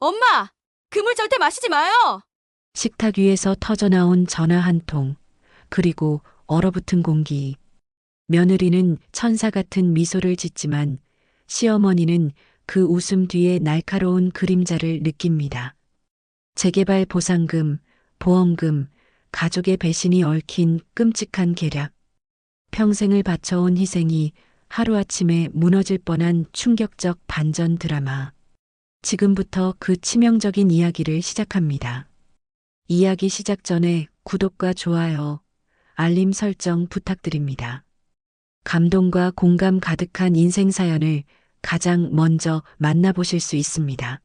엄마! 그 물 절대 마시지 마요! 식탁 위에서 터져나온 전화 한 통, 그리고 얼어붙은 공기. 며느리는 천사 같은 미소를 짓지만 시어머니는 그 웃음 뒤에 날카로운 그림자를 느낍니다. 재개발 보상금, 보험금, 가족의 배신이 얽힌 끔찍한 계략. 평생을 바쳐온 희생이 하루아침에 무너질 뻔한 충격적 반전 드라마. 지금부터 그 치명적인 이야기를 시작합니다. 이야기 시작 전에 구독과 좋아요, 알림 설정 부탁드립니다. 감동과 공감 가득한 인생 사연을 가장 먼저 만나보실 수 있습니다.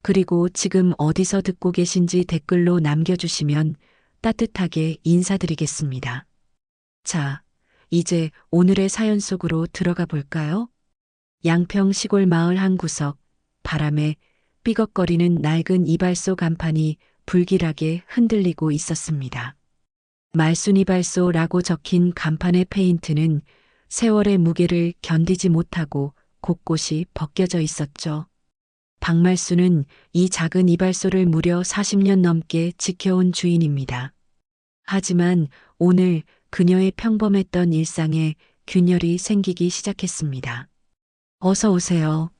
그리고 지금 어디서 듣고 계신지 댓글로 남겨주시면 따뜻하게 인사드리겠습니다. 자, 이제 오늘의 사연 속으로 들어가 볼까요? 양평 시골 마을 한 구석, 바람에 삐걱거리는 낡은 이발소 간판이 불길하게 흔들리고 있었습니다. 말순이발소라고 적힌 간판의 페인트는 세월의 무게를 견디지 못하고 곳곳이 벗겨져 있었죠. 박말순은 이 작은 이발소를 무려 40년 넘게 지켜온 주인입니다. 하지만 오늘 그녀의 평범했던 일상에 균열이 생기기 시작했습니다. 어서 오세요.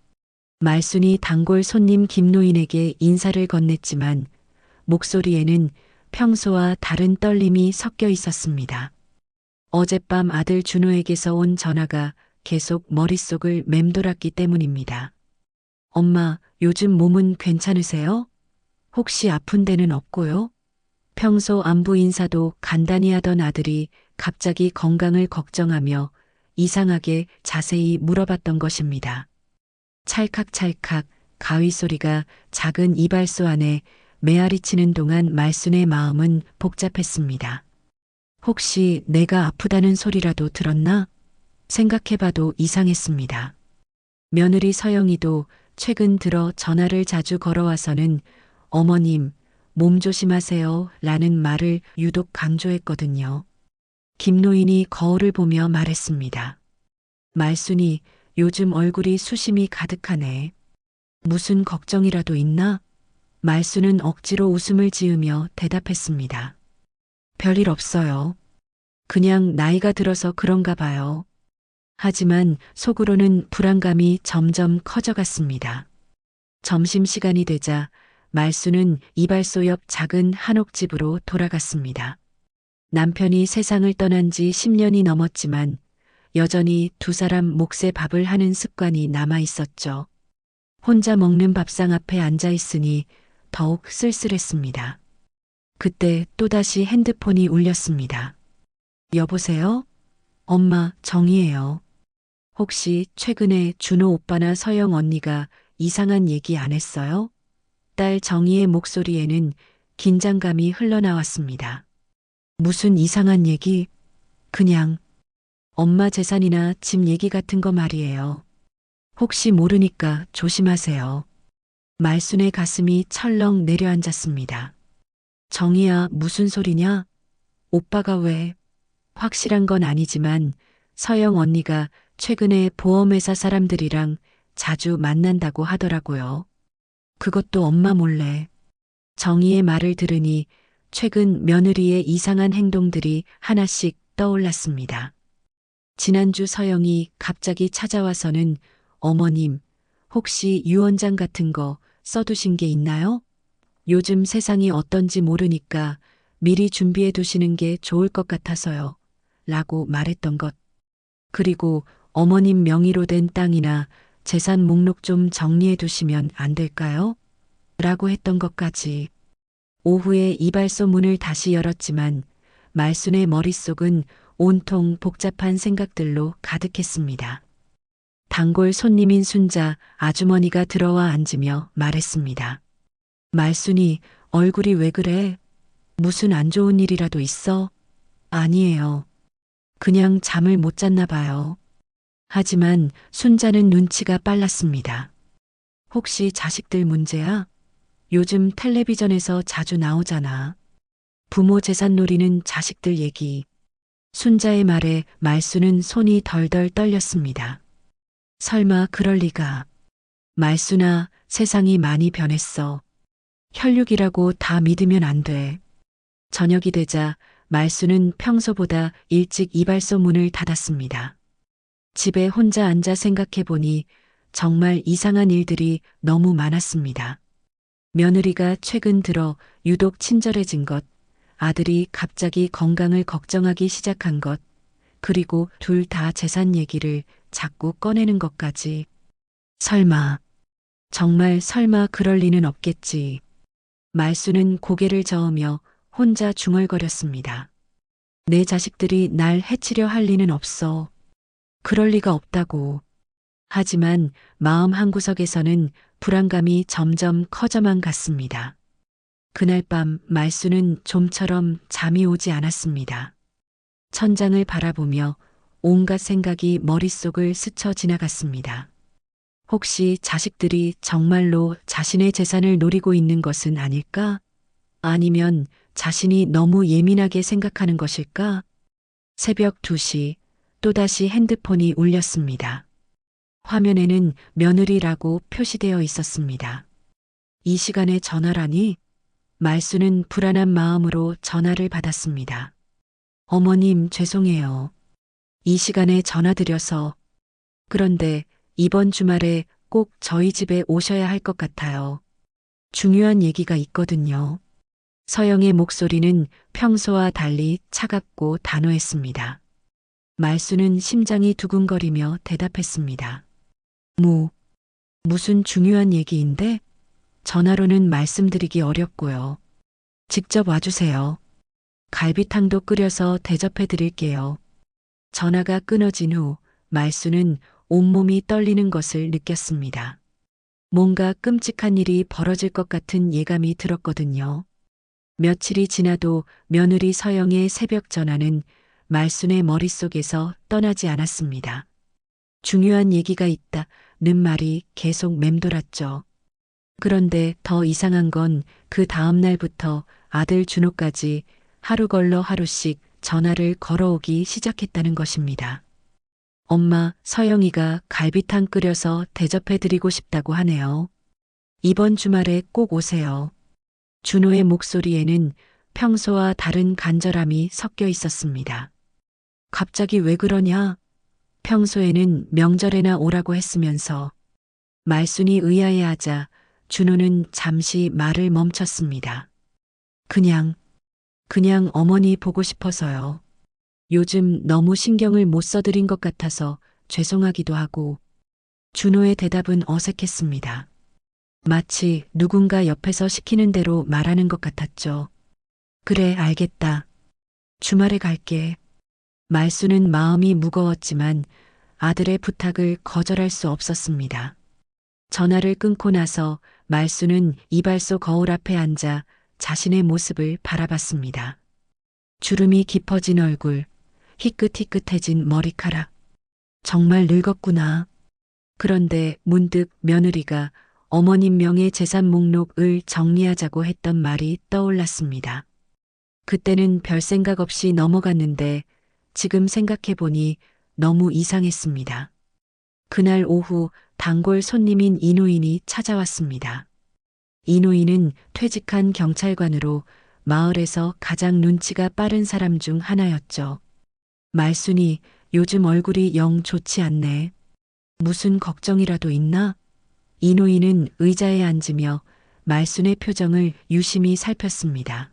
말순이 단골 손님 김노인에게 인사를 건넸지만 목소리에는 평소와 다른 떨림이 섞여 있었습니다. 어젯밤 아들 준호에게서 온 전화가 계속 머릿속을 맴돌았기 때문입니다. 엄마, 요즘 몸은 괜찮으세요? 혹시 아픈 데는 없고요? 평소 안부 인사도 간단히 하던 아들이 갑자기 건강을 걱정하며 이상하게 자세히 물어봤던 것입니다. 찰칵찰칵 가위 소리가 작은 이발소 안에 메아리치는 동안 말순의 마음은 복잡했습니다. 혹시 내가 아프다는 소리라도 들었나? 생각해봐도 이상했습니다. 며느리 서영이도 최근 들어 전화를 자주 걸어와서는 어머님, 몸 조심하세요 라는 말을 유독 강조했거든요. 김노인이 거울을 보며 말했습니다. 말순이 요즘 얼굴이 수심이 가득하네. 무슨 걱정이라도 있나? 말순은 억지로 웃음을 지으며 대답했습니다. 별일 없어요. 그냥 나이가 들어서 그런가 봐요. 하지만 속으로는 불안감이 점점 커져갔습니다. 점심시간이 되자 말순은 이발소 옆 작은 한옥집으로 돌아갔습니다. 남편이 세상을 떠난 지 10년이 넘었지만 여전히 두 사람 몫의 밥을 하는 습관이 남아 있었죠. 혼자 먹는 밥상 앞에 앉아 있으니 더욱 쓸쓸했습니다. 그때 또다시 핸드폰이 울렸습니다. 여보세요? 엄마, 정희예요. 혹시 최근에 준호 오빠나 서영 언니가 이상한 얘기 안 했어요? 딸 정희의 목소리에는 긴장감이 흘러나왔습니다. 무슨 이상한 얘기? 그냥 엄마 재산이나 집 얘기 같은 거 말이에요. 혹시 모르니까 조심하세요. 말순의 가슴이 철렁 내려앉았습니다. 정희야, 무슨 소리냐? 오빠가 왜? 확실한 건 아니지만 서영 언니가 최근에 보험회사 사람들이랑 자주 만난다고 하더라고요. 그것도 엄마 몰래. 정희의 말을 들으니 최근 며느리의 이상한 행동들이 하나씩 떠올랐습니다. 지난주 서영이 갑자기 찾아와서는 어머님, 혹시 유언장 같은 거 써두신 게 있나요? 요즘 세상이 어떤지 모르니까 미리 준비해 두시는 게 좋을 것 같아서요. 라고 말했던 것. 그리고 어머님 명의로 된 땅이나 재산 목록 좀 정리해 두시면 안 될까요? 라고 했던 것까지. 오후에 이발소 문을 다시 열었지만 말순의 머릿속은 온통 복잡한 생각들로 가득했습니다. 단골 손님인 순자 아주머니가 들어와 앉으며 말했습니다. 말순이 얼굴이 왜 그래? 무슨 안 좋은 일이라도 있어? 아니에요. 그냥 잠을 못 잤나 봐요. 하지만 순자는 눈치가 빨랐습니다. 혹시 자식들 문제야? 요즘 텔레비전에서 자주 나오잖아. 부모 재산 노리는 자식들 얘기. 순자의 말에 말순은 손이 덜덜 떨렸습니다. 설마 그럴 리가. 말순아, 세상이 많이 변했어. 혈육이라고 다 믿으면 안 돼. 저녁이 되자 말수는 평소보다 일찍 이발소 문을 닫았습니다. 집에 혼자 앉아 생각해 보니 정말 이상한 일들이 너무 많았습니다. 며느리가 최근 들어 유독 친절해진 것, 아들이 갑자기 건강을 걱정하기 시작한 것, 그리고 둘 다 재산 얘기를 자꾸 꺼내는 것까지. 설마, 정말 설마 그럴 리는 없겠지. 말수는 고개를 저으며 혼자 중얼거렸습니다. 내 자식들이 날 해치려 할 리는 없어. 그럴 리가 없다고. 하지만 마음 한구석에서는 불안감이 점점 커져만 갔습니다. 그날 밤 말수는 좀처럼 잠이 오지 않았습니다. 천장을 바라보며 온갖 생각이 머릿속을 스쳐 지나갔습니다. 혹시 자식들이 정말로 자신의 재산을 노리고 있는 것은 아닐까? 아니면 자신이 너무 예민하게 생각하는 것일까? 새벽 2시 또다시 핸드폰이 울렸습니다. 화면에는 며느리라고 표시되어 있었습니다. 이 시간에 전화라니? 말수는 불안한 마음으로 전화를 받았습니다. 어머님, 죄송해요. 이 시간에 전화드려서. 그런데 이번 주말에 꼭 저희 집에 오셔야 할 것 같아요. 중요한 얘기가 있거든요. 서영의 목소리는 평소와 달리 차갑고 단호했습니다. 말수는 심장이 두근거리며 대답했습니다. 무슨 중요한 얘기인데? 전화로는 말씀드리기 어렵고요. 직접 와주세요. 갈비탕도 끓여서 대접해 드릴게요. 전화가 끊어진 후 말수는 온몸이 떨리는 것을 느꼈습니다. 뭔가 끔찍한 일이 벌어질 것 같은 예감이 들었거든요. 며칠이 지나도 며느리 서영의 새벽 전화는 말순의 머릿속에서 떠나지 않았습니다. 중요한 얘기가 있다는 말이 계속 맴돌았죠. 그런데 더 이상한 건 그 다음 날부터 아들 준호까지 하루 걸러 하루씩 전화를 걸어오기 시작했다는 것입니다. 엄마, 서영이가 갈비탕 끓여서 대접해드리고 싶다고 하네요. 이번 주말에 꼭 오세요. 준호의 목소리에는 평소와 다른 간절함이 섞여 있었습니다. 갑자기 왜 그러냐? 평소에는 명절에나 오라고 했으면서. 말순이 의아해하자 준호는 잠시 말을 멈췄습니다. 그냥 어머니 보고 싶어서요. 요즘 너무 신경을 못 써드린 것 같아서 죄송하기도 하고. 준호의 대답은 어색했습니다. 마치 누군가 옆에서 시키는 대로 말하는 것 같았죠. 그래, 알겠다. 주말에 갈게. 말수는 마음이 무거웠지만 아들의 부탁을 거절할 수 없었습니다. 전화를 끊고 나서 말수는 이발소 거울 앞에 앉아 자신의 모습을 바라봤습니다. 주름이 깊어진 얼굴, 희끗희끗해진 머리카락. 정말 늙었구나. 그런데 문득 며느리가 어머님 명의 재산 목록을 정리하자고 했던 말이 떠올랐습니다. 그때는 별 생각 없이 넘어갔는데 지금 생각해보니 너무 이상했습니다. 그날 오후 단골 손님인 이노인이 찾아왔습니다. 이노인은 퇴직한 경찰관으로 마을에서 가장 눈치가 빠른 사람 중 하나였죠. 말순이 요즘 얼굴이 영 좋지 않네. 무슨 걱정이라도 있나? 이노인은 의자에 앉으며 말순의 표정을 유심히 살폈습니다.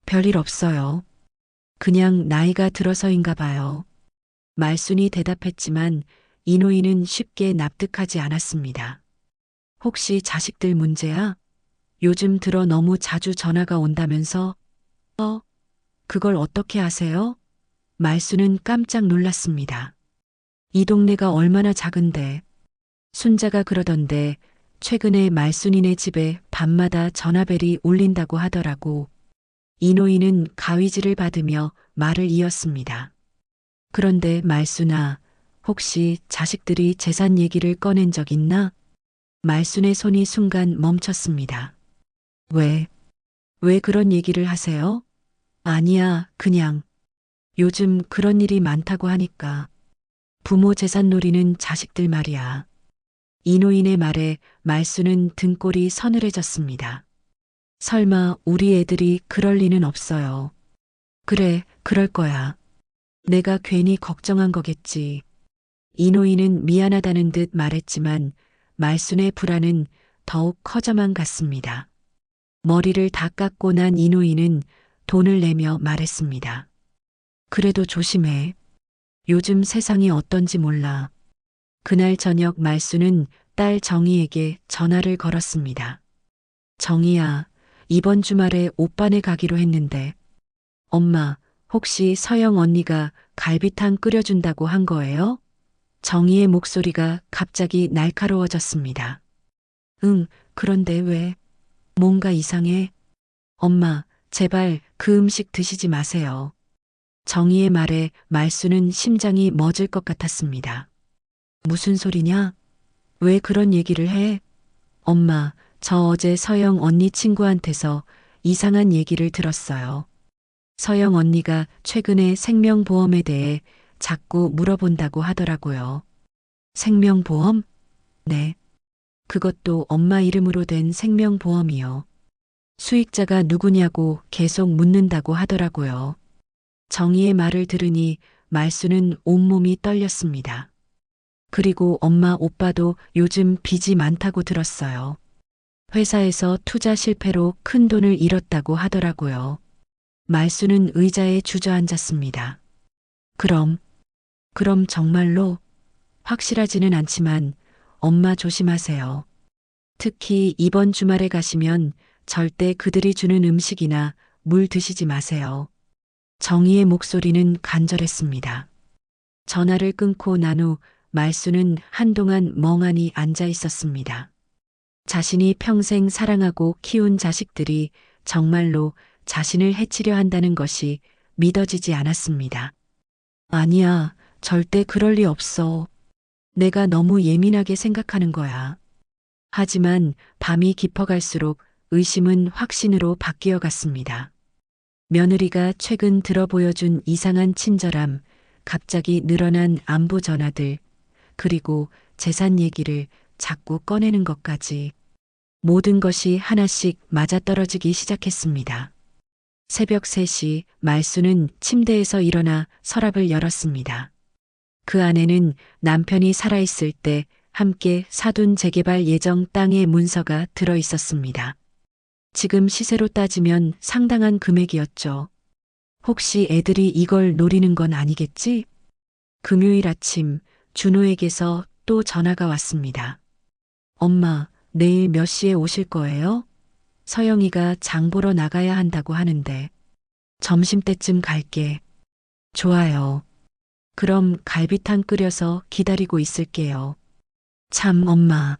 별일 없어요. 그냥 나이가 들어서인가 봐요. 말순이 대답했지만 이노인은 쉽게 납득하지 않았습니다. 혹시 자식들 문제야? 요즘 들어 너무 자주 전화가 온다면서? 그걸 어떻게 아세요? 말순은 깜짝 놀랐습니다. 이 동네가 얼마나 작은데. 순자가 그러던데 최근에 말순이네 집에 밤마다 전화벨이 울린다고 하더라고. 이노인은 가위질을 받으며 말을 이었습니다. 그런데 말순아, 혹시 자식들이 재산 얘기를 꺼낸 적 있나? 말순의 손이 순간 멈췄습니다. 왜 그런 얘기를 하세요? 아니야, 그냥. 요즘 그런 일이 많다고 하니까. 부모 재산 노리는 자식들 말이야. 이노인의 말에 말수는 등골이 서늘해졌습니다. 설마 우리 애들이 그럴 리는 없어요. 그래, 그럴 거야. 내가 괜히 걱정한 거겠지. 이노인은 미안하다는 듯 말했지만 말순의 불안은 더욱 커져만 갔습니다. 머리를 다 깎고 난 이노인은 돈을 내며 말했습니다. 그래도 조심해. 요즘 세상이 어떤지 몰라. 그날 저녁 말수는 딸 정희에게 전화를 걸었습니다. 정희야, 이번 주말에 오빠네 가기로 했는데. 엄마, 혹시 서영 언니가 갈비탕 끓여준다고 한 거예요? 정희의 목소리가 갑자기 날카로워졌습니다. 응, 그런데 왜? 뭔가 이상해. 엄마, 제발 그 음식 드시지 마세요. 정희의 말에 말수는 심장이 멎을 것 같았습니다. 무슨 소리냐? 왜 그런 얘기를 해? 엄마, 저 어제 서영 언니 친구한테서 이상한 얘기를 들었어요. 서영 언니가 최근에 생명보험에 대해 자꾸 물어본다고 하더라고요. 생명보험? 네. 그것도 엄마 이름으로 된 생명보험이요. 수익자가 누구냐고 계속 묻는다고 하더라고요. 정희의 말을 들으니 말수는 온몸이 떨렸습니다. 그리고 엄마 오빠도 요즘 빚이 많다고 들었어요. 회사에서 투자 실패로 큰 돈을 잃었다고 하더라고요. 말수는 의자에 주저앉았습니다. 그럼 정말로? 확실하지는 않지만 엄마 조심하세요. 특히 이번 주말에 가시면 절대 그들이 주는 음식이나 물 드시지 마세요. 정희의 목소리는 간절했습니다. 전화를 끊고 난 후 말수는 한동안 멍하니 앉아 있었습니다. 자신이 평생 사랑하고 키운 자식들이 정말로 자신을 해치려 한다는 것이 믿어지지 않았습니다. 아니야, 절대 그럴 리 없어. 내가 너무 예민하게 생각하는 거야. 하지만 밤이 깊어갈수록 의심은 확신으로 바뀌어 갔습니다. 며느리가 최근 들어 보여준 이상한 친절함, 갑자기 늘어난 안부 전화들, 그리고 재산 얘기를 자꾸 꺼내는 것까지 모든 것이 하나씩 맞아떨어지기 시작했습니다. 새벽 3시 말수는 침대에서 일어나 서랍을 열었습니다. 그 안에는 남편이 살아있을 때 함께 사둔 재개발 예정 땅의 문서가 들어 있었습니다. 지금 시세로 따지면 상당한 금액이었죠. 혹시 애들이 이걸 노리는 건 아니겠지? 금요일 아침 준호에게서 또 전화가 왔습니다. 엄마, 내일 몇 시에 오실 거예요? 서영이가 장 보러 나가야 한다고 하는데. 점심때쯤 갈게. 좋아요. 그럼 갈비탕 끓여서 기다리고 있을게요. 참, 엄마.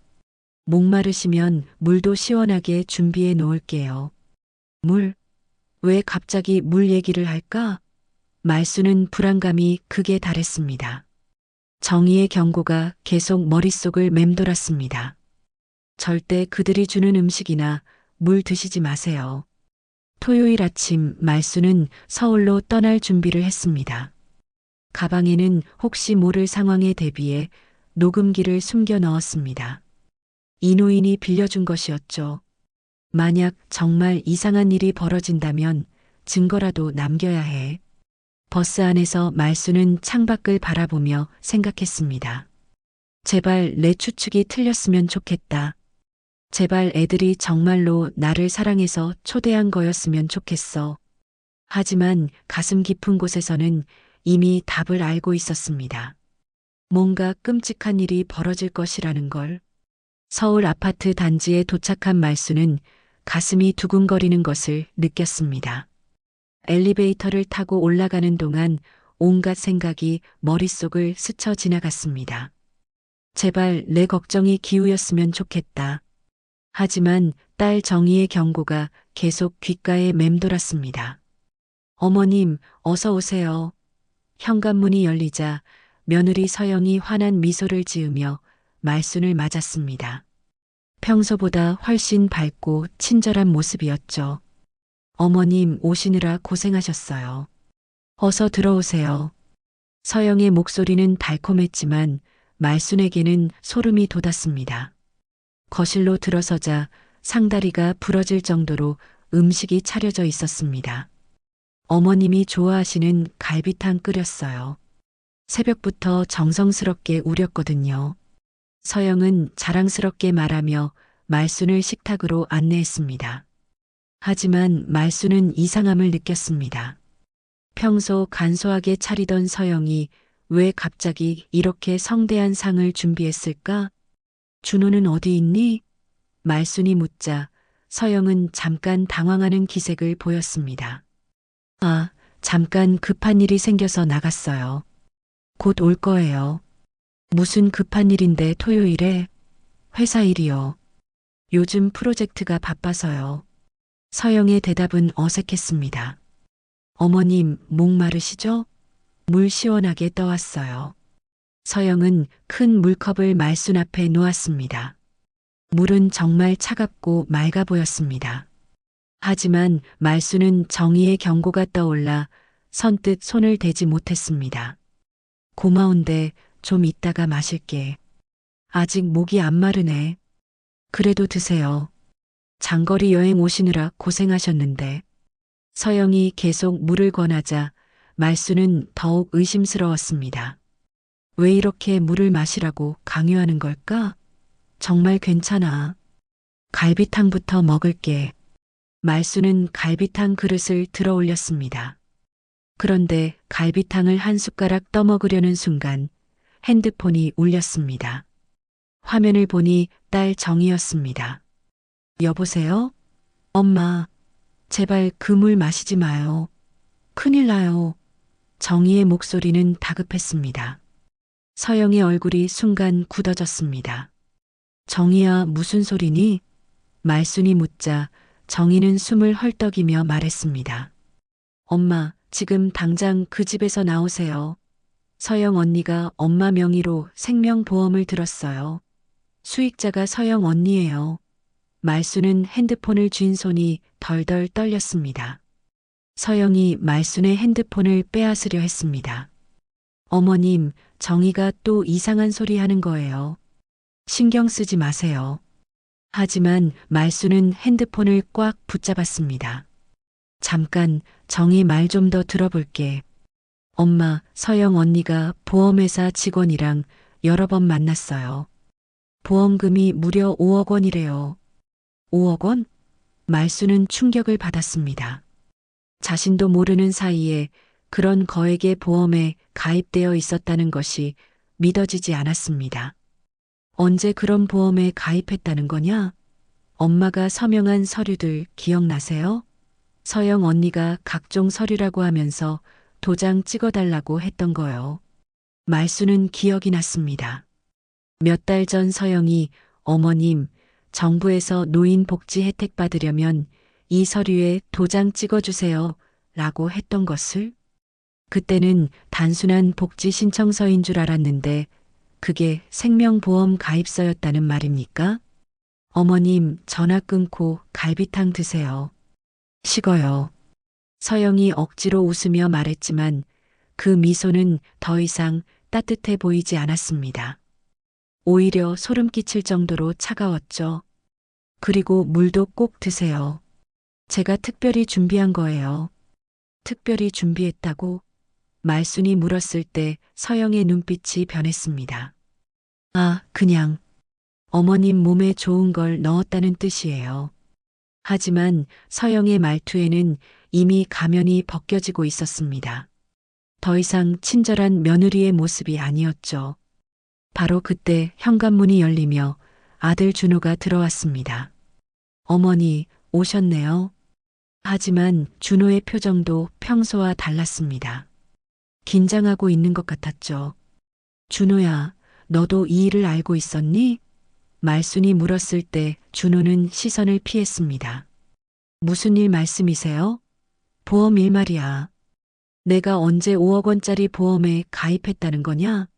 목마르시면 물도 시원하게 준비해 놓을게요. 물? 왜 갑자기 물 얘기를 할까? 말수는 불안감이 극에 달했습니다. 정희의 경고가 계속 머릿속을 맴돌았습니다. 절대 그들이 주는 음식이나 물 드시지 마세요. 토요일 아침 말수는 서울로 떠날 준비를 했습니다. 가방에는 혹시 모를 상황에 대비해 녹음기를 숨겨 넣었습니다. 이노인이 빌려준 것이었죠. 만약 정말 이상한 일이 벌어진다면 증거라도 남겨야 해. 버스 안에서 말수는 창밖을 바라보며 생각했습니다. 제발 내 추측이 틀렸으면 좋겠다. 제발 애들이 정말로 나를 사랑해서 초대한 거였으면 좋겠어. 하지만 가슴 깊은 곳에서는 이미 답을 알고 있었습니다. 뭔가 끔찍한 일이 벌어질 것이라는 걸. 서울 아파트 단지에 도착한 말수는 가슴이 두근거리는 것을 느꼈습니다. 엘리베이터를 타고 올라가는 동안 온갖 생각이 머릿속을 스쳐 지나갔습니다. 제발 내 걱정이 기우였으면 좋겠다. 하지만 딸 정희의 경고가 계속 귓가에 맴돌았습니다. 어머님, 어서 오세요. 현관문이 열리자 며느리 서영이 환한 미소를 지으며 말순을 맞았습니다. 평소보다 훨씬 밝고 친절한 모습이었죠. 어머님 오시느라 고생하셨어요. 어서 들어오세요. 서영의 목소리는 달콤했지만 말순에게는 소름이 돋았습니다. 거실로 들어서자 상다리가 부러질 정도로 음식이 차려져 있었습니다. 어머님이 좋아하시는 갈비탕 끓였어요. 새벽부터 정성스럽게 우렸거든요. 서영은 자랑스럽게 말하며 말순을 식탁으로 안내했습니다. 하지만 말순은 이상함을 느꼈습니다. 평소 간소하게 차리던 서영이 왜 갑자기 이렇게 성대한 상을 준비했을까? 준호는 어디 있니? 말순이 묻자 서영은 잠깐 당황하는 기색을 보였습니다. 아, 잠깐 급한 일이 생겨서 나갔어요. 곧 올 거예요. 무슨 급한 일인데 토요일에? 회사 일이요. 요즘 프로젝트가 바빠서요. 서영의 대답은 어색했습니다. 어머님, 목마르시죠? 물 시원하게 떠왔어요. 서영은 큰 물컵을 말순 앞에 놓았습니다. 물은 정말 차갑고 맑아 보였습니다. 하지만 말순은 정의의 경고가 떠올라 선뜻 손을 대지 못했습니다. 고마운데 좀 이따가 마실게. 아직 목이 안 마르네. 그래도 드세요. 장거리 여행 오시느라 고생하셨는데. 서영이 계속 물을 권하자 말순은 더욱 의심스러웠습니다. 왜 이렇게 물을 마시라고 강요하는 걸까? 정말 괜찮아. 갈비탕부터 먹을게. 말순은 갈비탕 그릇을 들어 올렸습니다. 그런데 갈비탕을 한 숟가락 떠먹으려는 순간 핸드폰이 울렸습니다. 화면을 보니 딸 정이었습니다. 여보세요? 엄마, 제발 그 물 마시지 마요. 큰일 나요. 정희의 목소리는 다급했습니다. 서영의 얼굴이 순간 굳어졌습니다. 정희야, 무슨 소리니? 말순이 묻자 정희는 숨을 헐떡이며 말했습니다. 엄마, 지금 당장 그 집에서 나오세요. 서영 언니가 엄마 명의로 생명보험을 들었어요. 수익자가 서영 언니예요. 말순은 핸드폰을 쥔 손이 덜덜 떨렸습니다. 서영이 말순의 핸드폰을 빼앗으려 했습니다. 어머님, 정희가 또 이상한 소리 하는 거예요. 신경 쓰지 마세요. 하지만 말순은 핸드폰을 꽉 붙잡았습니다. 잠깐, 정희 말 좀 더 들어볼게. 엄마, 서영 언니가 보험회사 직원이랑 여러 번 만났어요. 보험금이 무려 5억 원이래요. 5억 원? 말순은 충격을 받았습니다. 자신도 모르는 사이에 그런 거액의 보험에 가입되어 있었다는 것이 믿어지지 않았습니다. 언제 그런 보험에 가입했다는 거냐? 엄마가 서명한 서류들 기억나세요? 서영 언니가 각종 서류라고 하면서 도장 찍어달라고 했던 거요. 말순은 기억이 났습니다. 몇 달 전 서영이 어머님, 정부에서 노인 복지 혜택 받으려면 이 서류에 도장 찍어주세요 라고 했던 것을? 그때는 단순한 복지 신청서인 줄 알았는데 그게 생명보험 가입서였다는 말입니까? 어머님, 전화 끊고 갈비탕 드세요. 식어요. 서영이 억지로 웃으며 말했지만 그 미소는 더 이상 따뜻해 보이지 않았습니다. 오히려 소름 끼칠 정도로 차가웠죠. 그리고 물도 꼭 드세요. 제가 특별히 준비한 거예요. 특별히 준비했다고? 말순이 물었을 때 서영의 눈빛이 변했습니다. 아, 그냥 어머님 몸에 좋은 걸 넣었다는 뜻이에요. 하지만 서영의 말투에는 이미 가면이 벗겨지고 있었습니다. 더 이상 친절한 며느리의 모습이 아니었죠. 바로 그때 현관문이 열리며 아들 준호가 들어왔습니다. 어머니, 오셨네요. 하지만 준호의 표정도 평소와 달랐습니다. 긴장하고 있는 것 같았죠. 준호야, 너도 이 일을 알고 있었니? 말순이 물었을 때 준호는 시선을 피했습니다. 무슨 일 말씀이세요? 보험 일 말이야. 내가 언제 5억 원짜리 보험에 가입했다는 거냐?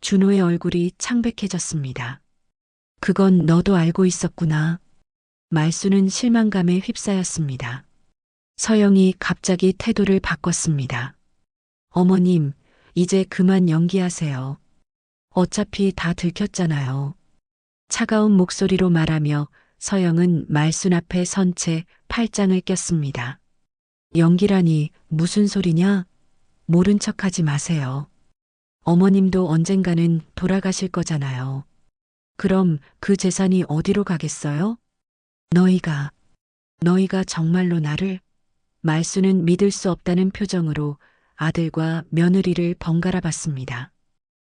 준호의 얼굴이 창백해졌습니다. 그건 너도 알고 있었구나. 말순은 실망감에 휩싸였습니다. 서영이 갑자기 태도를 바꿨습니다. 어머님, 이제 그만 연기하세요. 어차피 다 들켰잖아요. 차가운 목소리로 말하며 서영은 말순 앞에 선 채 팔짱을 꼈습니다. 연기라니 무슨 소리냐? 모른 척하지 마세요. 어머님도 언젠가는 돌아가실 거잖아요. 그럼 그 재산이 어디로 가겠어요? 너희가 정말로 나를? 말순은 믿을 수 없다는 표정으로 아들과 며느리를 번갈아 봤습니다.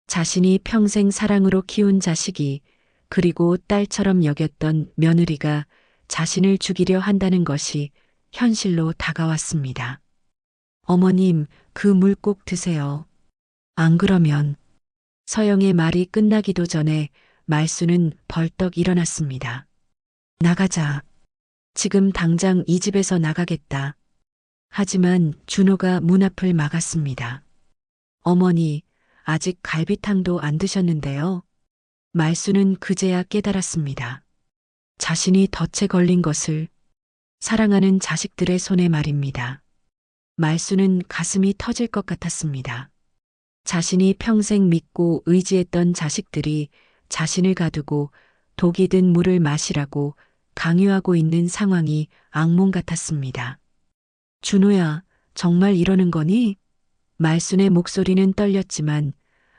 자신이 평생 사랑으로 키운 자식이 그리고 딸처럼 여겼던 며느리가 자신을 죽이려 한다는 것이 현실로 다가왔습니다. 어머님, 그 물 꼭 드세요. 안 그러면 서영의 말이 끝나기도 전에 말수는 벌떡 일어났습니다. 나가자. 지금 당장 이 집에서 나가겠다. 하지만 준호가 문 앞을 막았습니다. 어머니, 아직 갈비탕도 안 드셨는데요. 말수는 그제야 깨달았습니다. 자신이 덫에 걸린 것을 사랑하는 자식들의 손에 말입니다. 말수는 가슴이 터질 것 같았습니다. 자신이 평생 믿고 의지했던 자식들이 자신을 가두고 독이 든 물을 마시라고 강요하고 있는 상황이 악몽 같았습니다. 준호야, 정말 이러는 거니? 말순의 목소리는 떨렸지만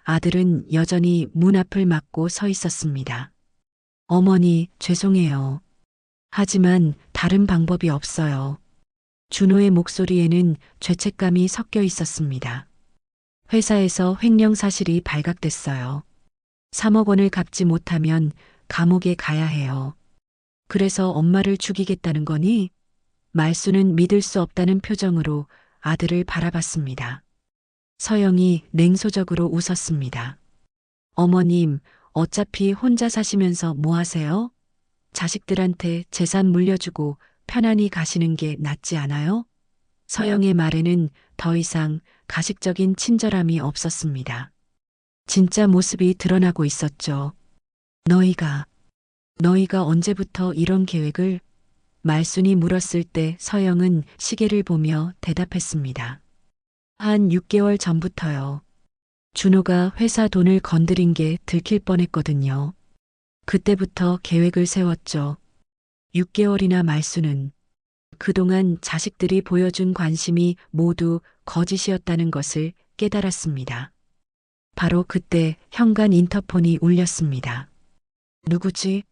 아들은 여전히 문 앞을 막고 서 있었습니다. 어머니, 죄송해요. 하지만 다른 방법이 없어요. 준호의 목소리에는 죄책감이 섞여 있었습니다. 회사에서 횡령 사실이 발각됐어요. 3억 원을 갚지 못하면 감옥에 가야 해요. 그래서 엄마를 죽이겠다는 거니? 말수는 믿을 수 없다는 표정으로 아들을 바라봤습니다. 서영이 냉소적으로 웃었습니다. 어머님, 어차피 혼자 사시면서 뭐 하세요? 자식들한테 재산 물려주고 편안히 가시는 게 낫지 않아요? 서영의 말에는 더 이상 가식적인 친절함이 없었습니다. 진짜 모습이 드러나고 있었죠. 너희가 언제부터 이런 계획을? 말순이 물었을 때 서영은 시계를 보며 대답했습니다. 한 6개월 전부터요. 준호가 회사 돈을 건드린 게 들킬 뻔했거든요. 그때부터 계획을 세웠죠. 6개월이나 말순은 그동안 자식들이 보여준 관심이 모두 거짓이었다는 것을 깨달았습니다. 바로 그때 현관 인터폰이 울렸습니다. 누구지?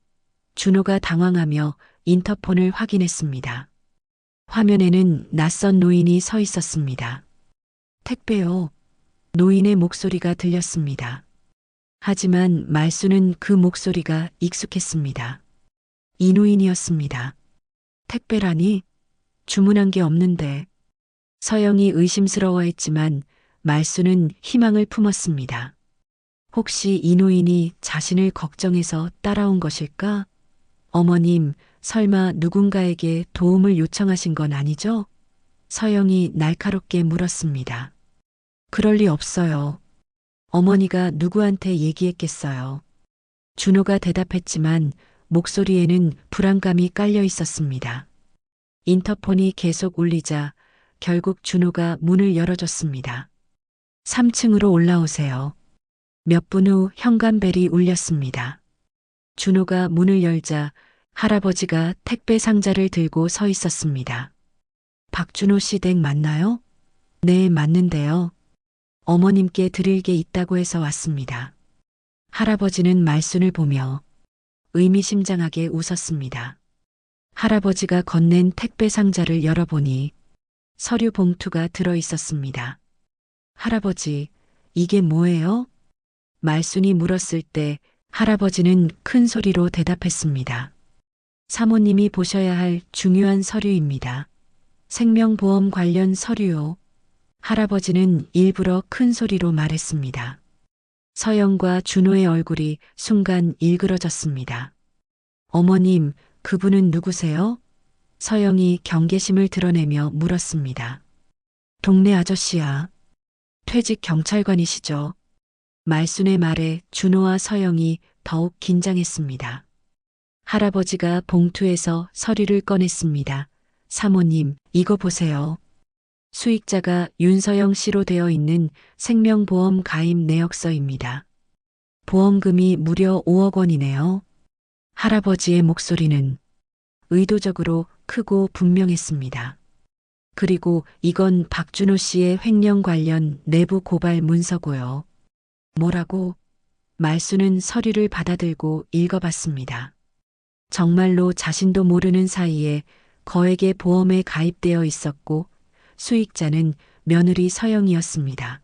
준호가 당황하며 인터폰을 확인했습니다. 화면에는 낯선 노인이 서 있었습니다. 택배요. 노인의 목소리가 들렸습니다. 하지만 말수는 그 목소리가 익숙했습니다. 이노인이었습니다. 택배라니? 주문한 게 없는데. 서영이 의심스러워했지만 말수는 희망을 품었습니다. 혹시 이노인이 자신을 걱정해서 따라온 것일까? 어머님, 설마 누군가에게 도움을 요청하신 건 아니죠? 서영이 날카롭게 물었습니다. 그럴 리 없어요. 어머니가 누구한테 얘기했겠어요. 준호가 대답했지만 목소리에는 불안감이 깔려 있었습니다. 인터폰이 계속 울리자 결국 준호가 문을 열어줬습니다. 3층으로 올라오세요. 몇 분 후 현관벨이 울렸습니다. 준호가 문을 열자 할아버지가 택배 상자를 들고 서 있었습니다. 박준호 씨 댁 맞나요? 네, 맞는데요. 어머님께 드릴 게 있다고 해서 왔습니다. 할아버지는 말순을 보며 의미심장하게 웃었습니다. 할아버지가 건넨 택배 상자를 열어보니 서류 봉투가 들어 있었습니다. 할아버지, 이게 뭐예요? 말순이 물었을 때 할아버지는 큰 소리로 대답했습니다. 사모님이 보셔야 할 중요한 서류입니다. 생명보험 관련 서류요. 할아버지는 일부러 큰 소리로 말했습니다. 서영과 준호의 얼굴이 순간 일그러졌습니다. 어머님, 그분은 누구세요? 서영이 경계심을 드러내며 물었습니다. 동네 아저씨야. 퇴직 경찰관이시죠. 말순의 말에 준호와 서영이 더욱 긴장했습니다. 할아버지가 봉투에서 서류를 꺼냈습니다. 사모님, 이거 보세요. 수익자가 윤서영 씨로 되어 있는 생명보험 가입 내역서입니다. 보험금이 무려 5억 원이네요. 할아버지의 목소리는 의도적으로 크고 분명했습니다. 그리고 이건 박준호 씨의 횡령 관련 내부 고발 문서고요. 뭐라고? 말수는 서류를 받아들고 읽어봤습니다. 정말로 자신도 모르는 사이에 거액의 보험에 가입되어 있었고 수익자는 며느리 서영이었습니다.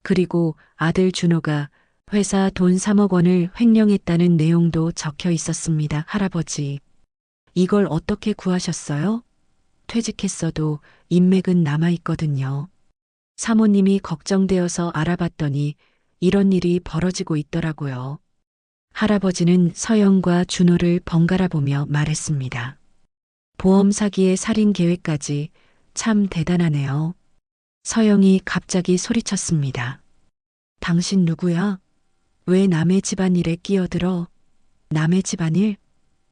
그리고 아들 준호가 회사 돈 3억 원을 횡령했다는 내용도 적혀 있었습니다. 할아버지, 이걸 어떻게 구하셨어요? 퇴직했어도 인맥은 남아있거든요. 사모님이 걱정되어서 알아봤더니 이런 일이 벌어지고 있더라고요. 할아버지는 서영과 준호를 번갈아 보며 말했습니다. 보험 사기의 살인 계획까지 참 대단하네요. 서영이 갑자기 소리쳤습니다. 당신 누구야? 왜 남의 집안일에 끼어들어? 남의 집안일?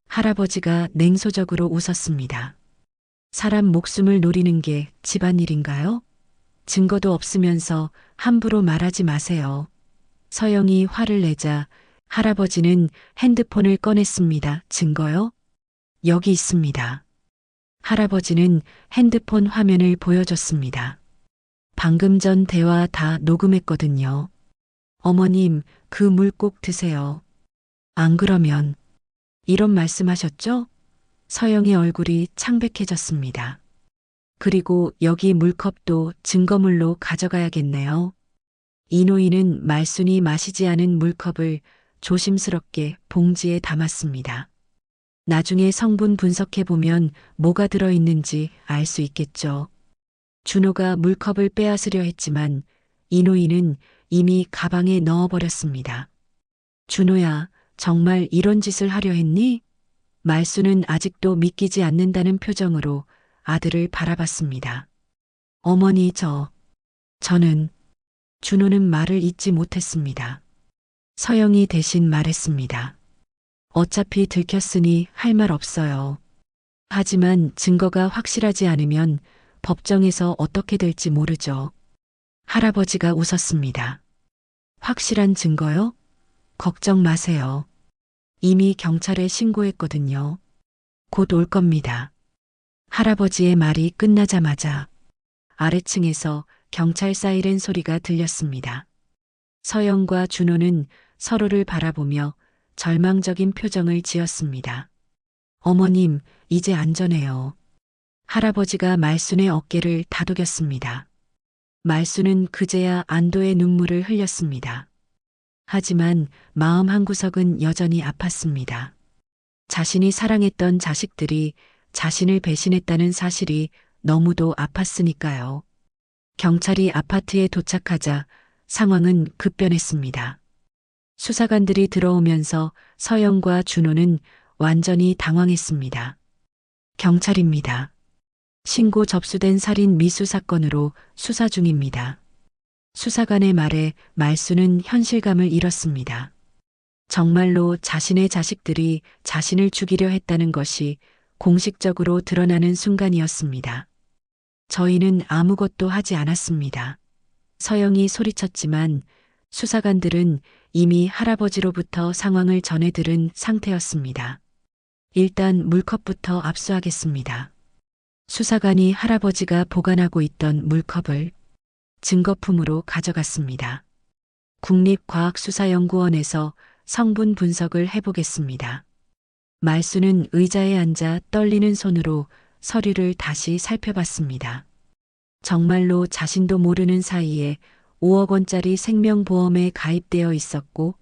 할아버지가 냉소적으로 웃었습니다. 사람 목숨을 노리는 게 집안일인가요? 증거도 없으면서 함부로 말하지 마세요. 서영이 화를 내자 할아버지는 핸드폰을 꺼냈습니다. 증거요? 여기 있습니다. 할아버지는 핸드폰 화면을 보여줬습니다. 방금 전 대화 다 녹음했거든요. 어머님, 그 물 꼭 드세요. 안 그러면 이런 말씀하셨죠? 서영의 얼굴이 창백해졌습니다. 그리고 여기 물컵도 증거물로 가져가야겠네요. 이노이는 말순이 마시지 않은 물컵을 조심스럽게 봉지에 담았습니다. 나중에 성분 분석해보면 뭐가 들어있는지 알 수 있겠죠. 준호가 물컵을 빼앗으려 했지만 이노이는 이미 가방에 넣어버렸습니다. 준호야, 정말 이런 짓을 하려 했니? 말수는 아직도 믿기지 않는다는 표정으로 아들을 바라봤습니다. 어머니, 저는 준호는 말을 잇지 못했습니다. 서영이 대신 말했습니다. 어차피 들켰으니 할 말 없어요. 하지만 증거가 확실하지 않으면 법정에서 어떻게 될지 모르죠. 할아버지가 웃었습니다. 확실한 증거요? 걱정 마세요. 이미 경찰에 신고했거든요. 곧 올 겁니다. 할아버지의 말이 끝나자마자 아래층에서 경찰 사이렌 소리가 들렸습니다. 서영과 준호는 서로를 바라보며 절망적인 표정을 지었습니다. 어머님, 이제 안전해요. 할아버지가 말순의 어깨를 다독였습니다. 말순은 그제야 안도의 눈물을 흘렸습니다. 하지만 마음 한구석은 여전히 아팠습니다. 자신이 사랑했던 자식들이 자신을 배신했다는 사실이 너무도 아팠으니까요. 경찰이 아파트에 도착하자 상황은 급변했습니다. 수사관들이 들어오면서 서영과 준호는 완전히 당황했습니다. 경찰입니다. 신고 접수된 살인 미수 사건으로 수사 중입니다. 수사관의 말에 말수는 현실감을 잃었습니다. 정말로 자신의 자식들이 자신을 죽이려 했다는 것이 공식적으로 드러나는 순간이었습니다. 저희는 아무것도 하지 않았습니다. 서영이 소리쳤지만 수사관들은 이미 할아버지로부터 상황을 전해 들은 상태였습니다. 일단 물컵부터 압수하겠습니다. 수사관이 할아버지가 보관하고 있던 물컵을 증거품으로 가져갔습니다. 국립과학수사연구원에서 성분 분석을 해보겠습니다. 말수는 의자에 앉아 떨리는 손으로 서류를 다시 살펴봤습니다. 정말로 자신도 모르는 사이에 5억 원짜리 생명보험에 가입되어 있었고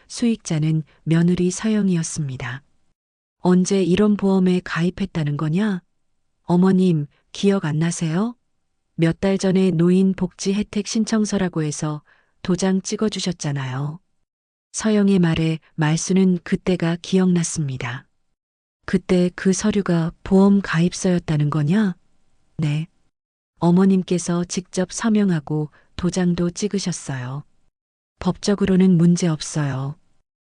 수익자는 며느리 서영이었습니다. 언제 이런 보험에 가입했다는 거냐? 어머님, 기억 안 나세요? 몇 달 전에 노인 복지 혜택 신청서라고 해서 도장 찍어주셨잖아요. 서영의 말에 말수는 그때가 기억났습니다. 그때 그 서류가 보험 가입서였다는 거냐? 네. 어머님께서 직접 서명하고 도장도 찍으셨어요. 법적으로는 문제 없어요.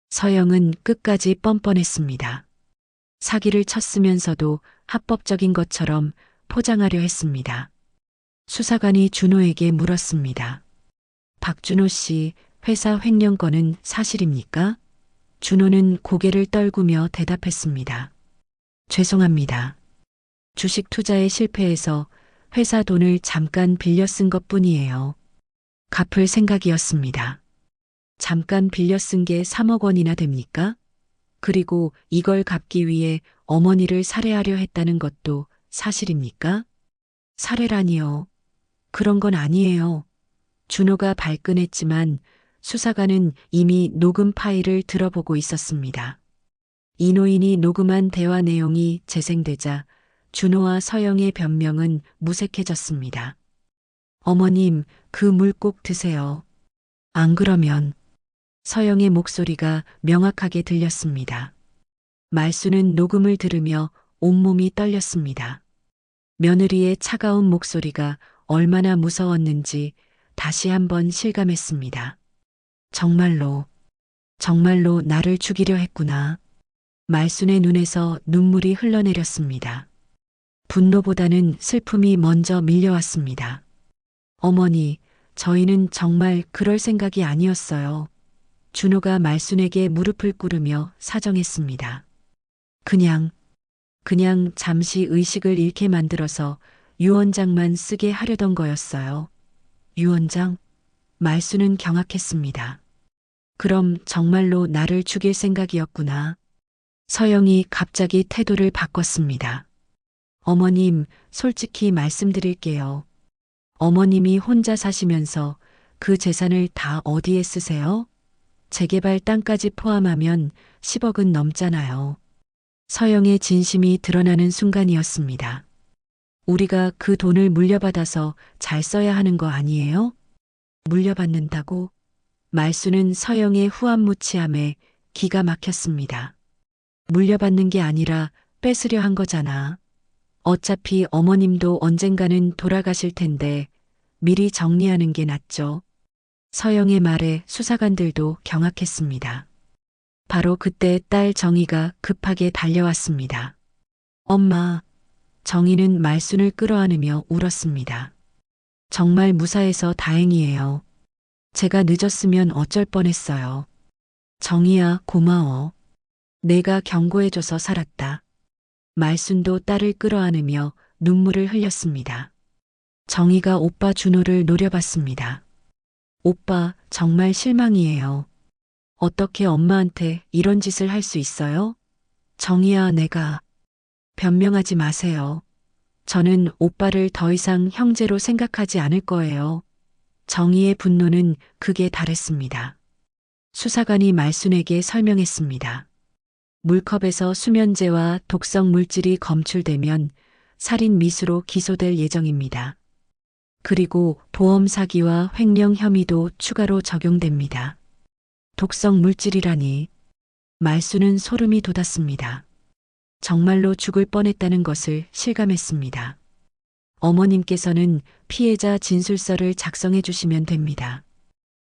서영은 끝까지 뻔뻔했습니다. 사기를 쳤으면서도 합법적인 것처럼 포장하려 했습니다. 수사관이 준호에게 물었습니다. 박준호 씨, 회사 횡령 건은 사실입니까? 준호는 고개를 떨구며 대답했습니다. 죄송합니다. 주식 투자에 실패해서 회사 돈을 잠깐 빌려 쓴 것뿐이에요. 갚을 생각이었습니다. 잠깐 빌려 쓴 게 3억 원이나 됩니까? 그리고 이걸 갚기 위해 어머니를 살해하려 했다는 것도 사실입니까? 살해라니요. 그런 건 아니에요. 준호가 발끈했지만 수사관은 이미 녹음 파일을 들어보고 있었습니다. 이노인이 녹음한 대화 내용이 재생되자 준호와 서영의 변명은 무색해졌습니다. 어머님, 그 물 꼭 드세요. 안 그러면 서영의 목소리가 명확하게 들렸습니다. 말수는 녹음을 들으며 온몸이 떨렸습니다. 며느리의 차가운 목소리가 얼마나 무서웠는지 다시 한번 실감했습니다. 정말로 나를 죽이려 했구나. 말순의 눈에서 눈물이 흘러내렸습니다. 분노보다는 슬픔이 먼저 밀려왔습니다. 어머니, 저희는 정말 그럴 생각이 아니었어요. 준호가 말순에게 무릎을 꿇으며 사정했습니다. 그냥 잠시 의식을 잃게 만들어서 유언장만 쓰게 하려던 거였어요. 유언장? 말순은 경악했습니다. 그럼 정말로 나를 죽일 생각이었구나. 서영이 갑자기 태도를 바꿨습니다. 어머님, 솔직히 말씀드릴게요. 어머님이 혼자 사시면서 그 재산을 다 어디에 쓰세요? 재개발 땅까지 포함하면 10억은 넘잖아요. 서영의 진심이 드러나는 순간이었습니다. 우리가 그 돈을 물려받아서 잘 써야 하는 거 아니에요? 물려받는다고? 말수는 서영의 후안무치함에 기가 막혔습니다. 물려받는 게 아니라 뺏으려 한 거잖아. 어차피 어머님도 언젠가는 돌아가실 텐데 미리 정리하는 게 낫죠. 서영의 말에 수사관들도 경악했습니다. 바로 그때 딸 정희가 급하게 달려왔습니다. 엄마, 정희는 말순을 끌어안으며 울었습니다. 정말 무사해서 다행이에요. 제가 늦었으면 어쩔 뻔했어요. 정희야, 고마워. 내가 경고해줘서 살았다. 말순도 딸을 끌어안으며 눈물을 흘렸습니다. 정희가 오빠 준호를 노려봤습니다. 오빠, 정말 실망이에요. 어떻게 엄마한테 이런 짓을 할 수 있어요? 정희야, 내가. 변명하지 마세요. 저는 오빠를 더 이상 형제로 생각하지 않을 거예요. 정희의 분노는 극에 달했습니다. 수사관이 말순에게 설명했습니다. 물컵에서 수면제와 독성 물질이 검출되면 살인 미수로 기소될 예정입니다. 그리고 보험 사기와 횡령 혐의도 추가로 적용됩니다. 독성 물질이라니. 말수는 소름이 돋았습니다. 정말로 죽을 뻔했다는 것을 실감했습니다. 어머님께서는 피해자 진술서를 작성해 주시면 됩니다.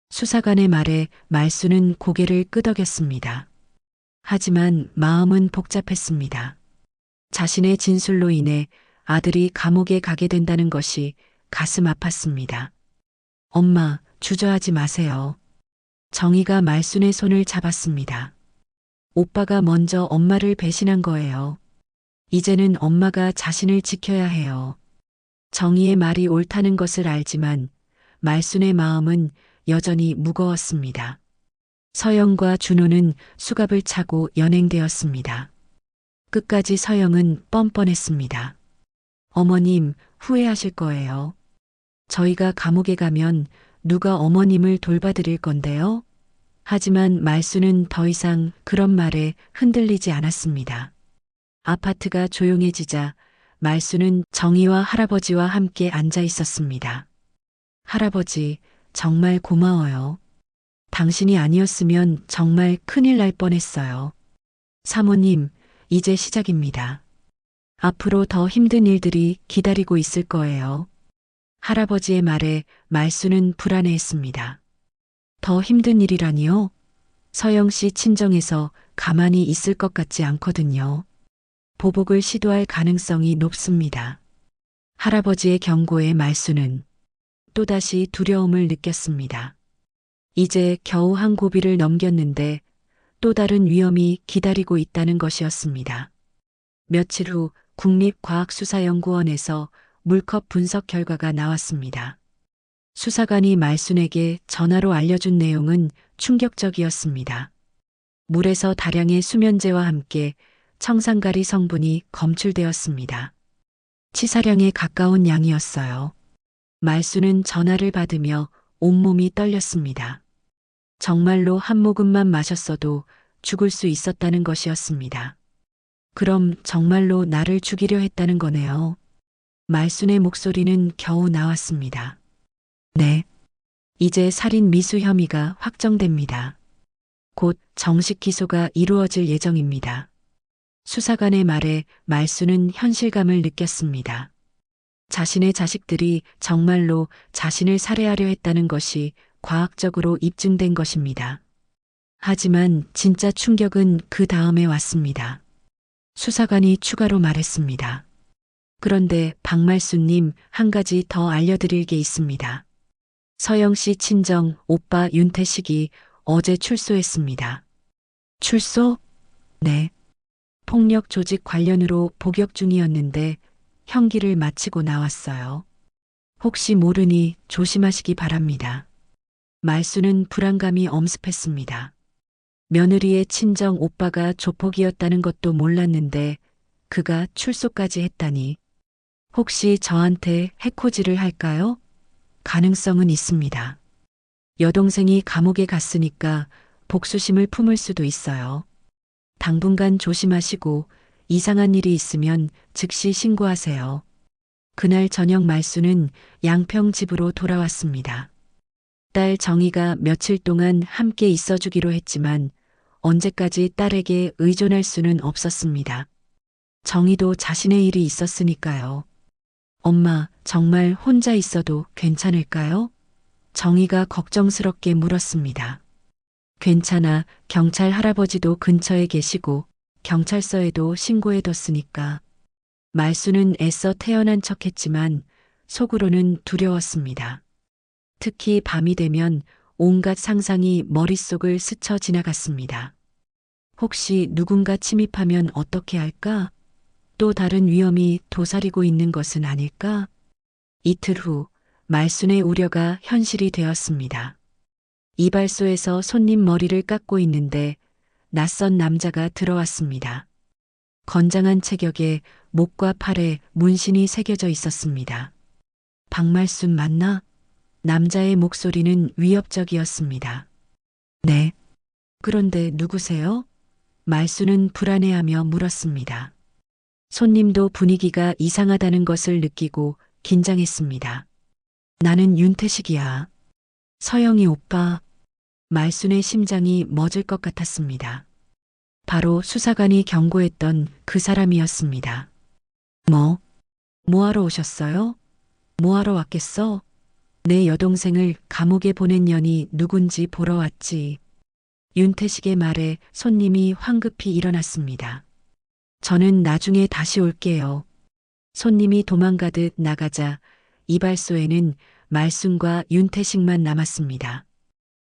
수사관의 말에 말수는 고개를 끄덕였습니다. 하지만 마음은 복잡했습니다. 자신의 진술로 인해 아들이 감옥에 가게 된다는 것이 가슴 아팠습니다. 엄마, 주저하지 마세요. 정희가 말순의 손을 잡았습니다. 오빠가 먼저 엄마를 배신한 거예요. 이제는 엄마가 자신을 지켜야 해요. 정희의 말이 옳다는 것을 알지만 말순의 마음은 여전히 무거웠습니다. 서영과 준호는 수갑을 차고 연행되었습니다. 끝까지 서영은 뻔뻔했습니다. 어머님, 후회하실 거예요. 저희가 감옥에 가면 누가 어머님을 돌봐드릴 건데요? 하지만 말수는 더 이상 그런 말에 흔들리지 않았습니다. 아파트가 조용해지자 말수는 정희와 할아버지와 함께 앉아 있었습니다. 할아버지, 정말 고마워요. 당신이 아니었으면 정말 큰일 날 뻔했어요. 사모님, 이제 시작입니다. 앞으로 더 힘든 일들이 기다리고 있을 거예요. 할아버지의 말에 말수는 불안해했습니다. 더 힘든 일이라니요? 서영 씨 친정에서 가만히 있을 것 같지 않거든요. 보복을 시도할 가능성이 높습니다. 할아버지의 경고에 말수는 또다시 두려움을 느꼈습니다. 이제 겨우 한 고비를 넘겼는데 또 다른 위험이 기다리고 있다는 것이었습니다. 며칠 후 국립과학수사연구원에서 물컵 분석 결과가 나왔습니다. 수사관이 말순에게 전화로 알려준 내용은 충격적이었습니다. 물에서 다량의 수면제와 함께 청산가리 성분이 검출되었습니다. 치사량에 가까운 양이었어요. 말순은 전화를 받으며 온몸이 떨렸습니다. 정말로 한 모금만 마셨어도 죽을 수 있었다는 것이었습니다. 그럼 정말로 나를 죽이려 했다는 거네요. 말순의 목소리는 겨우 나왔습니다. 네. 이제 살인 미수 혐의가 확정됩니다. 곧 정식 기소가 이루어질 예정입니다. 수사관의 말에 말순은 현실감을 느꼈습니다. 자신의 자식들이 정말로 자신을 살해하려 했다는 것이 과학적으로 입증된 것입니다. 하지만 진짜 충격은 그 다음에 왔습니다. 수사관이 추가로 말했습니다. 그런데 박말순님, 한 가지 더 알려드릴 게 있습니다. 서영 씨 친정 오빠 윤태식이 어제 출소했습니다. 출소? 네. 폭력 조직 관련으로 복역 중이었는데 형기를 마치고 나왔어요. 혹시 모르니 조심하시기 바랍니다. 말수는 불안감이 엄습했습니다. 며느리의 친정 오빠가 조폭이었다는 것도 몰랐는데 그가 출소까지 했다니. 혹시 저한테 해코지를 할까요? 가능성은 있습니다. 여동생이 감옥에 갔으니까 복수심을 품을 수도 있어요. 당분간 조심하시고 이상한 일이 있으면 즉시 신고하세요. 그날 저녁 말수는 양평 집으로 돌아왔습니다. 딸 정희가 며칠 동안 함께 있어주기로 했지만 언제까지 딸에게 의존할 수는 없었습니다. 정희도 자신의 일이 있었으니까요. 엄마, 정말 혼자 있어도 괜찮을까요? 정희가 걱정스럽게 물었습니다. 괜찮아. 경찰 할아버지도 근처에 계시고 경찰서에도 신고해뒀으니까. 말수는 애써 태연한 척했지만 속으로는 두려웠습니다. 특히 밤이 되면 온갖 상상이 머릿속을 스쳐 지나갔습니다. 혹시 누군가 침입하면 어떻게 할까? 또 다른 위험이 도사리고 있는 것은 아닐까? 이틀 후 말순의 우려가 현실이 되었습니다. 이발소에서 손님 머리를 깎고 있는데 낯선 남자가 들어왔습니다. 건장한 체격에 목과 팔에 문신이 새겨져 있었습니다. 박말순 맞나? 남자의 목소리는 위협적이었습니다. 네. 그런데 누구세요? 말순은 불안해하며 물었습니다. 손님도 분위기가 이상하다는 것을 느끼고 긴장했습니다. 나는 윤태식이야. 서영이 오빠. 말순의 심장이 멎을 것 같았습니다. 바로 수사관이 경고했던 그 사람이었습니다. 뭐하러 오셨어요? 뭐하러 왔겠어? 내 여동생을 감옥에 보낸 년이 누군지 보러 왔지. 윤태식의 말에 손님이 황급히 일어났습니다. 저는 나중에 다시 올게요. 손님이 도망가듯 나가자 이발소에는 말순과 윤태식만 남았습니다.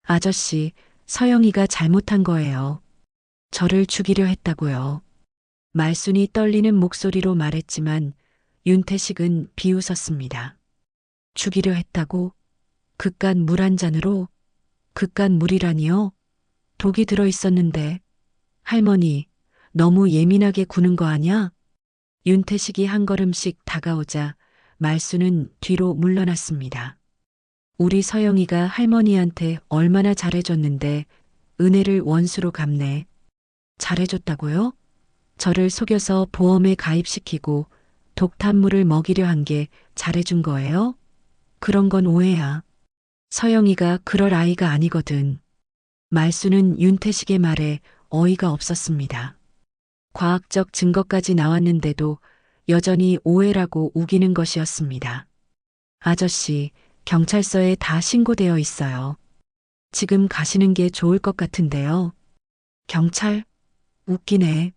아저씨, 서영이가 잘못한 거예요. 저를 죽이려 했다고요. 말순이 떨리는 목소리로 말했지만 윤태식은 비웃었습니다. 죽이려 했다고? 그깟 물 한 잔으로? 그깟 물이라니요? 독이 들어 있었는데. 할머니, 너무 예민하게 구는 거 아냐? 윤태식이 한 걸음씩 다가오자 말수는 뒤로 물러났습니다. 우리 서영이가 할머니한테 얼마나 잘해줬는데 은혜를 원수로 갚네. 잘해줬다고요? 저를 속여서 보험에 가입시키고 독탄물을 먹이려 한 게 잘해준 거예요? 그런 건 오해야. 서영이가 그럴 아이가 아니거든. 말수는 윤태식의 말에 어이가 없었습니다. 과학적 증거까지 나왔는데도 여전히 오해라고 우기는 것이었습니다. 아저씨, 경찰서에 다 신고되어 있어요. 지금 가시는 게 좋을 것 같은데요. 경찰? 웃기네.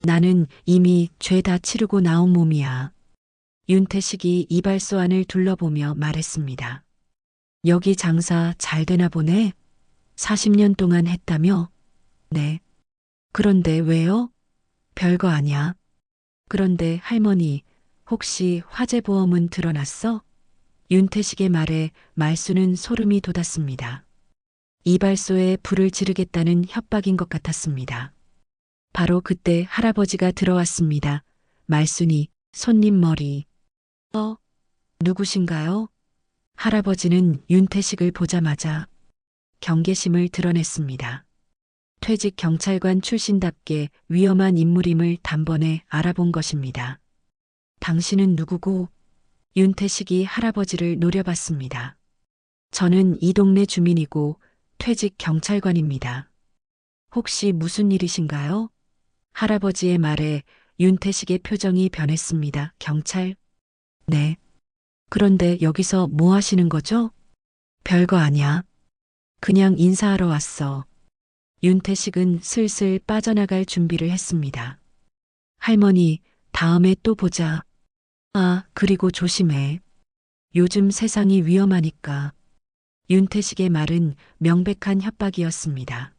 나는 이미 죄 다 치르고 나온 몸이야. 윤태식이 이발소 안을 둘러보며 말했습니다. 여기 장사 잘 되나 보네. 40년 동안 했다며? 네. 그런데 왜요? 별거 아니야. 그런데 할머니, 혹시 화재보험은 들어놨어? 윤태식의 말에 말수는 소름이 돋았습니다. 이발소에 불을 지르겠다는 협박인 것 같았습니다. 바로 그때 할아버지가 들어왔습니다. 말순이 손님 머리. 누구신가요? 할아버지는 윤태식을 보자마자 경계심을 드러냈습니다. 퇴직 경찰관 출신답게 위험한 인물임을 단번에 알아본 것입니다. 당신은 누구고? 윤태식이 할아버지를 노려봤습니다. 저는 이 동네 주민이고 퇴직 경찰관입니다. 혹시 무슨 일이신가요? 할아버지의 말에 윤태식의 표정이 변했습니다. 경찰? 네. 그런데 여기서 뭐 하시는 거죠? 별거 아니야. 그냥 인사하러 왔어. 윤태식은 슬슬 빠져나갈 준비를 했습니다. 할머니, 다음에 또 보자. 아, 그리고 조심해. 요즘 세상이 위험하니까. 윤태식의 말은 명백한 협박이었습니다.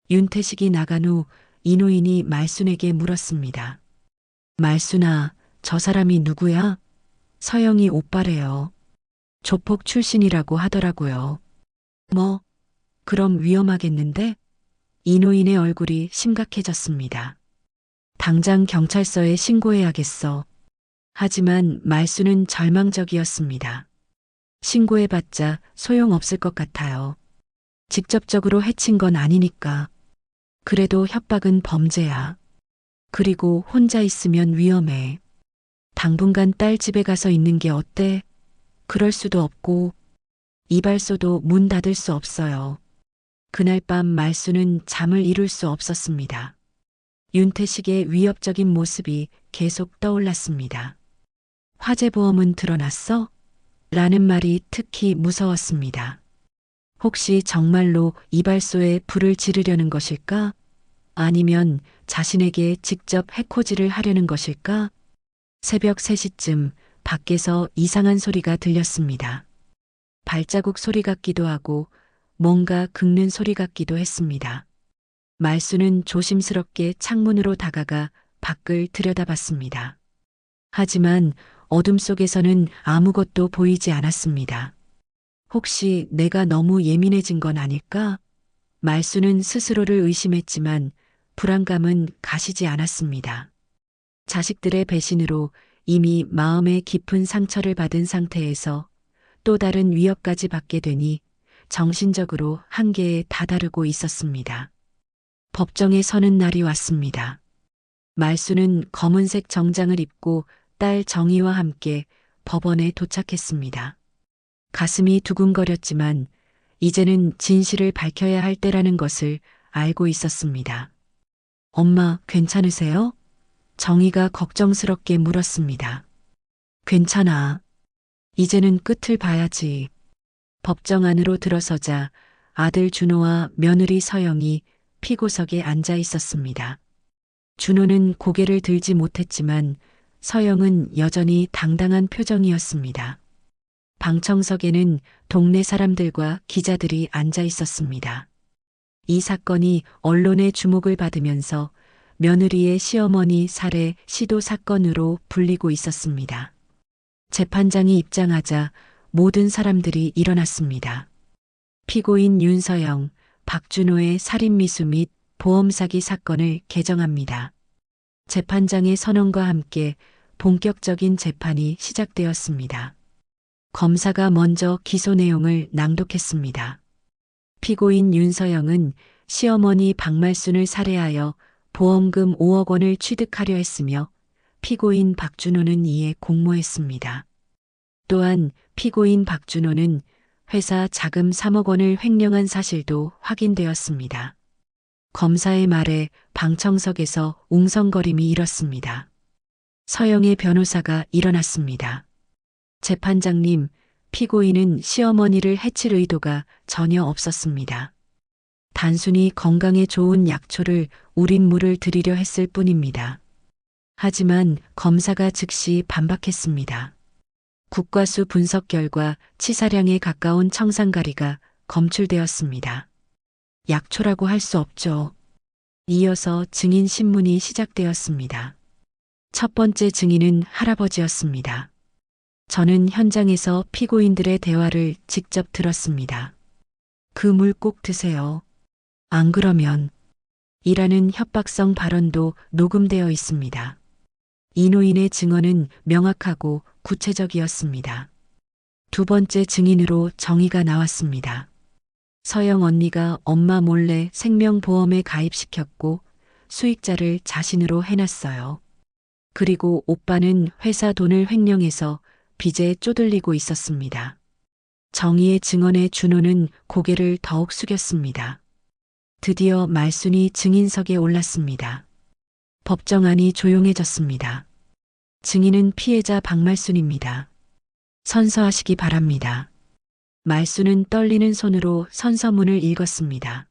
윤태식이 나간 후 이노인이 말순에게 물었습니다. 말순아, 저 사람이 누구야? 서영이 오빠래요. 조폭 출신이라고 하더라고요. 뭐, 그럼 위험하겠는데? 이노인의 얼굴이 심각해졌습니다. 당장 경찰서에 신고해야겠어. 하지만 말수는 절망적이었습니다. 신고해봤자 소용없을 것 같아요. 직접적으로 해친 건 아니니까. 그래도 협박은 범죄야. 그리고 혼자 있으면 위험해. 당분간 딸 집에 가서 있는 게 어때? 그럴 수도 없고, 이발소도 문 닫을 수 없어요. 그날 밤 말수는 잠을 이룰 수 없었습니다. 윤태식의 위협적인 모습이 계속 떠올랐습니다. 화재보험은 들어놨어? 라는 말이 특히 무서웠습니다. 혹시 정말로 이발소에 불을 지르려는 것일까? 아니면 자신에게 직접 해코지를 하려는 것일까? 새벽 3시쯤 밖에서 이상한 소리가 들렸습니다. 발자국 소리 같기도 하고 뭔가 긁는 소리 같기도 했습니다. 말수는 조심스럽게 창문으로 다가가 밖을 들여다봤습니다. 하지만 어둠 속에서는 아무것도 보이지 않았습니다. 혹시 내가 너무 예민해진 건 아닐까? 말수는 스스로를 의심했지만 불안감은 가시지 않았습니다. 자식들의 배신으로 이미 마음에 깊은 상처를 받은 상태에서 또 다른 위협까지 받게 되니 정신적으로 한계에 다다르고 있었습니다. 법정에 서는 날이 왔습니다. 말수는 검은색 정장을 입고 딸 정희와 함께 법원에 도착했습니다. 가슴이 두근거렸지만 이제는 진실을 밝혀야 할 때라는 것을 알고 있었습니다. 엄마, 괜찮으세요? 정희가 걱정스럽게 물었습니다. 괜찮아. 이제는 끝을 봐야지. 법정 안으로 들어서자 아들 준호와 며느리 서영이 피고석에 앉아 있었습니다. 준호는 고개를 들지 못했지만 서영은 여전히 당당한 표정이었습니다. 방청석에는 동네 사람들과 기자들이 앉아 있었습니다. 이 사건이 언론의 주목을 받으면서 며느리의 시어머니 살해 시도 사건으로 불리고 있었습니다. 재판장이 입장하자 모든 사람들이 일어났습니다. 피고인 윤서영, 박준호의 살인미수 및 보험사기 사건을 개정합니다. 재판장의 선언과 함께 본격적인 재판이 시작되었습니다. 검사가 먼저 기소 내용을 낭독했습니다. 피고인 윤서영은 시어머니 박말순을 살해하여 보험금 5억 원을 취득하려 했으며 피고인 박준호는 이에 공모했습니다. 또한 피고인 박준호는 회사 자금 3억 원을 횡령한 사실도 확인되었습니다. 검사의 말에 방청석에서 웅성거림이 일었습니다. 서영의 변호사가 일어났습니다. 재판장님, 피고인은 시어머니를 해칠 의도가 전혀 없었습니다. 단순히 건강에 좋은 약초를 우린 물을 드리려 했을 뿐입니다. 하지만 검사가 즉시 반박했습니다. 국과수 분석 결과 치사량에 가까운 청산가리가 검출되었습니다. 약초라고 할 수 없죠. 이어서 증인 신문이 시작되었습니다. 첫 번째 증인은 할아버지였습니다. 저는 현장에서 피고인들의 대화를 직접 들었습니다. 그 물 꼭 드세요. 안 그러면 이라는 협박성 발언도 녹음되어 있습니다. 이노인의 증언은 명확하고 구체적이었습니다. 두 번째 증인으로 정의가 나왔습니다. 서영 언니가 엄마 몰래 생명보험에 가입시켰고 수익자를 자신으로 해놨어요. 그리고 오빠는 회사 돈을 횡령해서 빚에 쪼들리고 있었습니다. 정의의 증언에 준호는 고개를 더욱 숙였습니다. 드디어 말순이 증인석에 올랐습니다. 법정안이 조용해졌습니다. 증인은 피해자 박말순입니다. 선서하시기 바랍니다. 말순은 떨리는 손으로 선서문을 읽었습니다.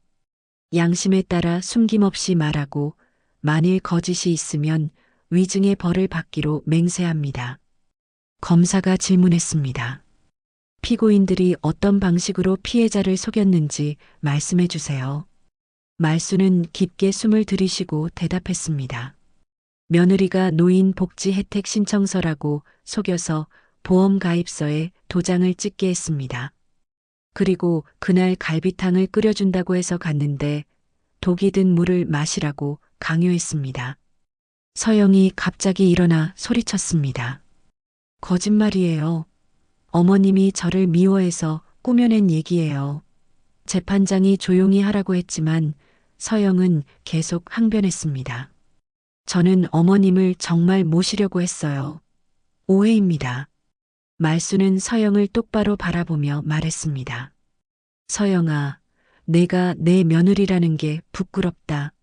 양심에 따라 숨김없이 말하고 만일 거짓이 있으면 위증의 벌을 받기로 맹세합니다. 검사가 질문했습니다. 피고인들이 어떤 방식으로 피해자를 속였는지 말씀해 주세요. 말순은 깊게 숨을 들이쉬고 대답했습니다. 며느리가 노인 복지 혜택 신청서라고 속여서 보험 가입서에 도장을 찍게 했습니다. 그리고 그날 갈비탕을 끓여준다고 해서 갔는데 독이 든 물을 마시라고 강요했습니다. 서영이 갑자기 일어나 소리쳤습니다. 거짓말이에요. 어머님이 저를 미워해서 꾸며낸 얘기예요. 재판장이 조용히 하라고 했지만 서영은 계속 항변했습니다. 저는 어머님을 정말 모시려고 했어요. 오해입니다. 말순은 서영을 똑바로 바라보며 말했습니다. 서영아, 내가 내 며느리라는 게 부끄럽다.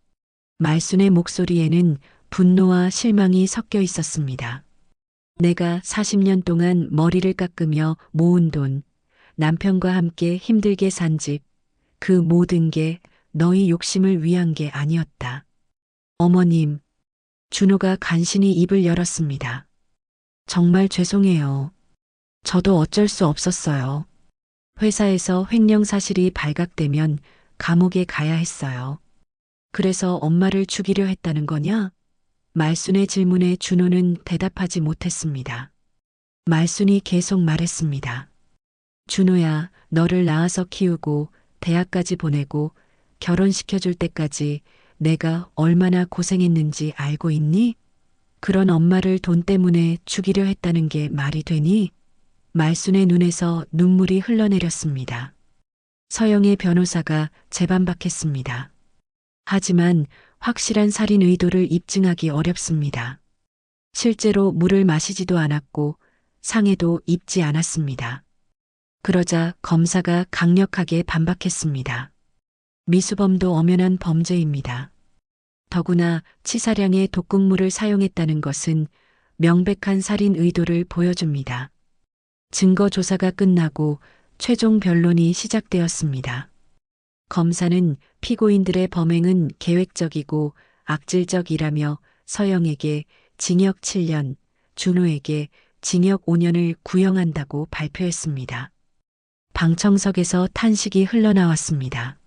말순의 목소리에는 분노와 실망이 섞여 있었습니다. 내가 40년 동안 머리를 깎으며 모은 돈, 남편과 함께 힘들게 산 집, 그 모든 게 너희 욕심을 위한 게 아니었다. 어머님, 준호가 간신히 입을 열었습니다. 정말 죄송해요. 저도 어쩔 수 없었어요. 회사에서 횡령 사실이 발각되면 감옥에 가야 했어요. 그래서 엄마를 죽이려 했다는 거냐? 말순의 질문에 준호는 대답하지 못했습니다. 말순이 계속 말했습니다. 준호야, 너를 낳아서 키우고 대학까지 보내고 결혼시켜줄 때까지 내가 얼마나 고생했는지 알고 있니? 그런 엄마를 돈 때문에 죽이려 했다는 게 말이 되니? 말순의 눈에서 눈물이 흘러내렸습니다. 서영의 변호사가 재반박했습니다. 하지만 확실한 살인 의도를 입증하기 어렵습니다. 실제로 물을 마시지도 않았고 상해도 입지 않았습니다. 그러자 검사가 강력하게 반박했습니다. 미수범도 엄연한 범죄입니다. 더구나 치사량의 독극물을 사용했다는 것은 명백한 살인 의도를 보여줍니다. 증거 조사가 끝나고 최종 변론이 시작되었습니다. 검사는 피고인들의 범행은 계획적이고 악질적이라며 서영에게 징역 7년, 준호에게 징역 5년을 구형한다고 발표했습니다. 방청석에서 탄식이 흘러나왔습니다.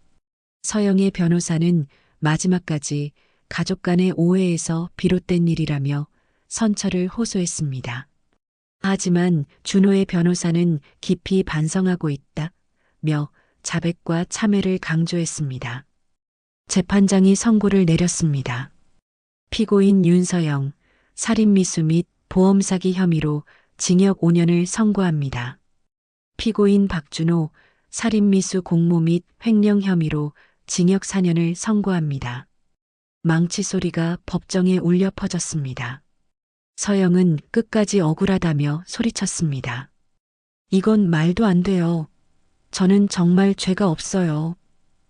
서영의 변호사는 마지막까지 가족 간의 오해에서 비롯된 일이라며 선처를 호소했습니다. 하지만 준호의 변호사는 깊이 반성하고 있다며 자백과 참회를 강조했습니다. 재판장이 선고를 내렸습니다. 피고인 윤서영, 살인미수 및 보험사기 혐의로 징역 5년을 선고합니다. 피고인 박준호, 살인미수 공모 및 횡령 혐의로 징역 4년을 선고합니다. 망치 소리가 법정에 울려 퍼졌습니다. 서영은 끝까지 억울하다며 소리쳤습니다. 이건 말도 안 돼요. 저는 정말 죄가 없어요.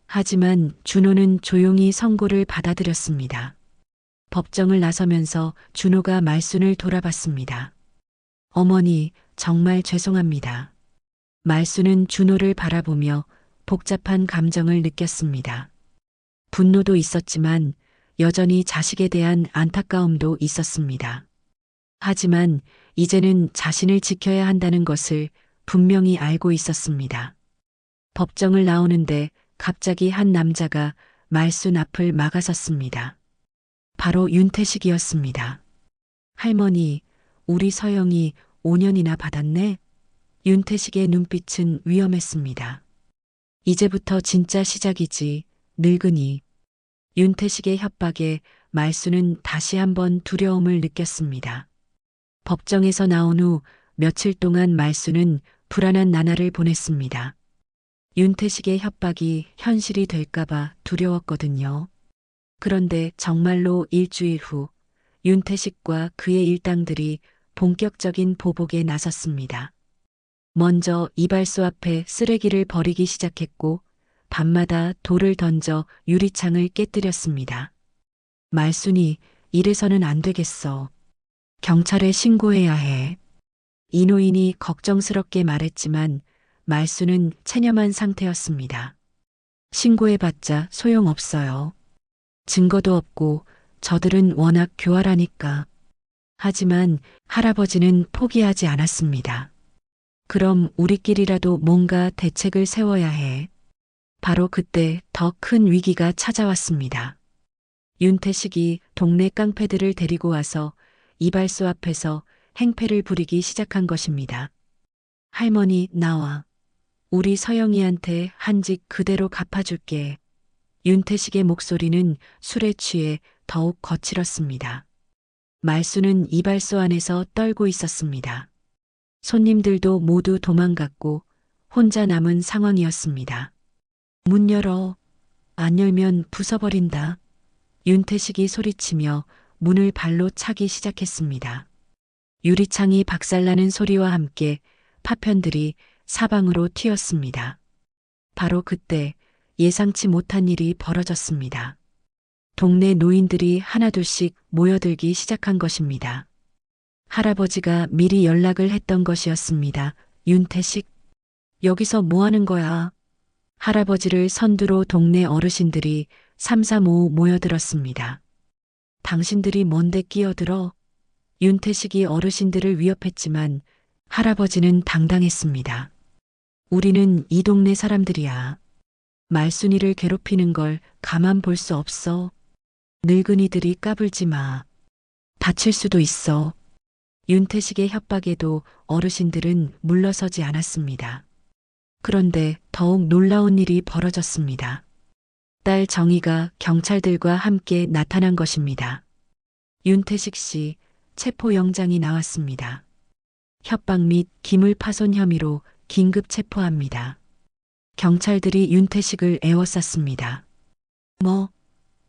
하지만 준호는 조용히 선고를 받아들였습니다. 법정을 나서면서 준호가 말순을 돌아봤습니다. 어머니, 정말 죄송합니다. 말순은 준호를 바라보며 복잡한 감정을 느꼈습니다. 분노도 있었지만 여전히 자식에 대한 안타까움도 있었습니다. 하지만 이제는 자신을 지켜야 한다는 것을 분명히 알고 있었습니다. 법정을 나오는데 갑자기 한 남자가 말순 앞을 막아섰습니다. 바로 윤태식이었습니다. 할머니, 우리 서영이 5년이나 받았네? 윤태식의 눈빛은 위험했습니다. 이제부터 진짜 시작이지, 늙은이. 윤태식의 협박에 말순은 다시 한번 두려움을 느꼈습니다. 법정에서 나온 후 며칠 동안 말순은 불안한 나날을 보냈습니다. 윤태식의 협박이 현실이 될까봐 두려웠거든요. 그런데 정말로 일주일 후 윤태식과 그의 일당들이 본격적인 보복에 나섰습니다. 먼저 이발소 앞에 쓰레기를 버리기 시작했고 밤마다 돌을 던져 유리창을 깨뜨렸습니다. 말순이 이래서는 안 되겠어. 경찰에 신고해야 해. 이노인이 걱정스럽게 말했지만 말순은 체념한 상태였습니다. 신고해봤자 소용없어요. 증거도 없고 저들은 워낙 교활하니까. 하지만 할아버지는 포기하지 않았습니다. 그럼 우리끼리라도 뭔가 대책을 세워야 해. 바로 그때 더 큰 위기가 찾아왔습니다. 윤태식이 동네 깡패들을 데리고 와서 이발소 앞에서 행패를 부리기 시작한 것입니다. 할머니, 나와. 우리 서영이한테 한 직 그대로 갚아줄게. 윤태식의 목소리는 술에 취해 더욱 거칠었습니다. 말수는 이발소 안에서 떨고 있었습니다. 손님들도 모두 도망갔고 혼자 남은 상황이었습니다. 문 열어. 안 열면 부숴버린다. 윤태식이 소리치며 문을 발로 차기 시작했습니다. 유리창이 박살나는 소리와 함께 파편들이 사방으로 튀었습니다. 바로 그때 예상치 못한 일이 벌어졌습니다. 동네 노인들이 하나둘씩 모여들기 시작한 것입니다. 할아버지가 미리 연락을 했던 것이었습니다. 윤태식, 여기서 뭐 하는 거야? 할아버지를 선두로 동네 어르신들이 삼삼오오 모여들었습니다. 당신들이 뭔데 끼어들어? 윤태식이 어르신들을 위협했지만 할아버지는 당당했습니다. 우리는 이 동네 사람들이야. 말순이를 괴롭히는 걸 가만 볼 수 없어. 늙은이들이 까불지 마. 다칠 수도 있어. 윤태식의 협박에도 어르신들은 물러서지 않았습니다. 그런데 더욱 놀라운 일이 벌어졌습니다. 딸 정희가 경찰들과 함께 나타난 것입니다. 윤태식 씨 체포영장이 나왔습니다. 협박 및 기물 파손 혐의로 긴급 체포합니다. 경찰들이 윤태식을 에워쌌습니다. 뭐,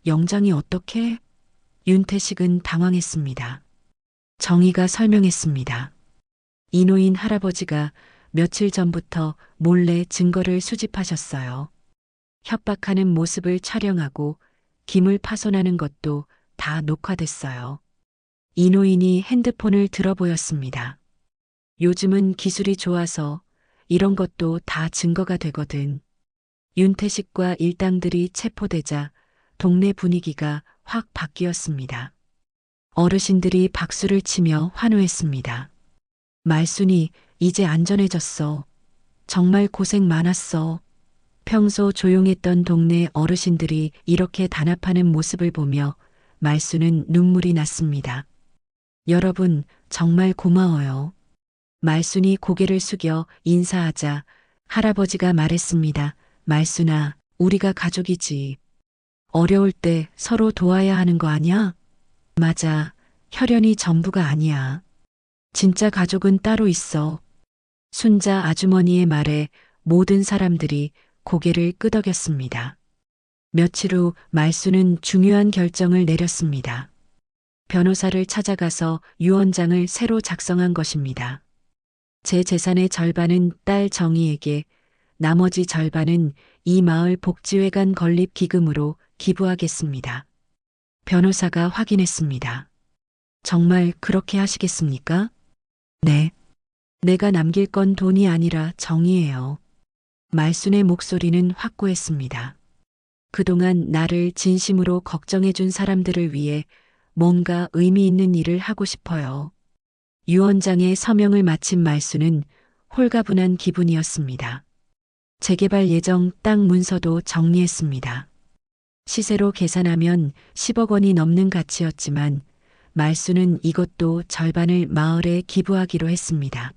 영장이 어떻게? 윤태식은 당황했습니다. 정희가 설명했습니다. 이노인 할아버지가 며칠 전부터 몰래 증거를 수집하셨어요. 협박하는 모습을 촬영하고 기물 파손하는 것도 다 녹화됐어요. 이노인이 핸드폰을 들어 보였습니다. 요즘은 기술이 좋아서 이런 것도 다 증거가 되거든. 윤태식과 일당들이 체포되자 동네 분위기가 확 바뀌었습니다. 어르신들이 박수를 치며 환호했습니다. 말순이 이제 안전해졌어. 정말 고생 많았어. 평소 조용했던 동네 어르신들이 이렇게 단합하는 모습을 보며 말순은 눈물이 났습니다. 여러분, 정말 고마워요. 말순이 고개를 숙여 인사하자 할아버지가 말했습니다. 말순아, 우리가 가족이지. 어려울 때 서로 도와야 하는 거 아니야? 맞아. 혈연이 전부가 아니야. 진짜 가족은 따로 있어. 순자 아주머니의 말에 모든 사람들이 고개를 끄덕였습니다. 며칠 후 말순은 중요한 결정을 내렸습니다. 변호사를 찾아가서 유언장을 새로 작성한 것입니다. 제 재산의 절반은 딸 정희에게, 나머지 절반은 이 마을 복지회관 건립 기금으로 기부하겠습니다. 변호사가 확인했습니다. 정말 그렇게 하시겠습니까? 네. 내가 남길 건 돈이 아니라 정의예요. 말순의 목소리는 확고했습니다. 그동안 나를 진심으로 걱정해준 사람들을 위해 뭔가 의미 있는 일을 하고 싶어요. 유언장에 서명을 마친 말순은 홀가분한 기분이었습니다. 재개발 예정 땅 문서도 정리했습니다. 시세로 계산하면 10억 원이 넘는 가치였지만 말수는 이것도 절반을 마을에 기부하기로 했습니다.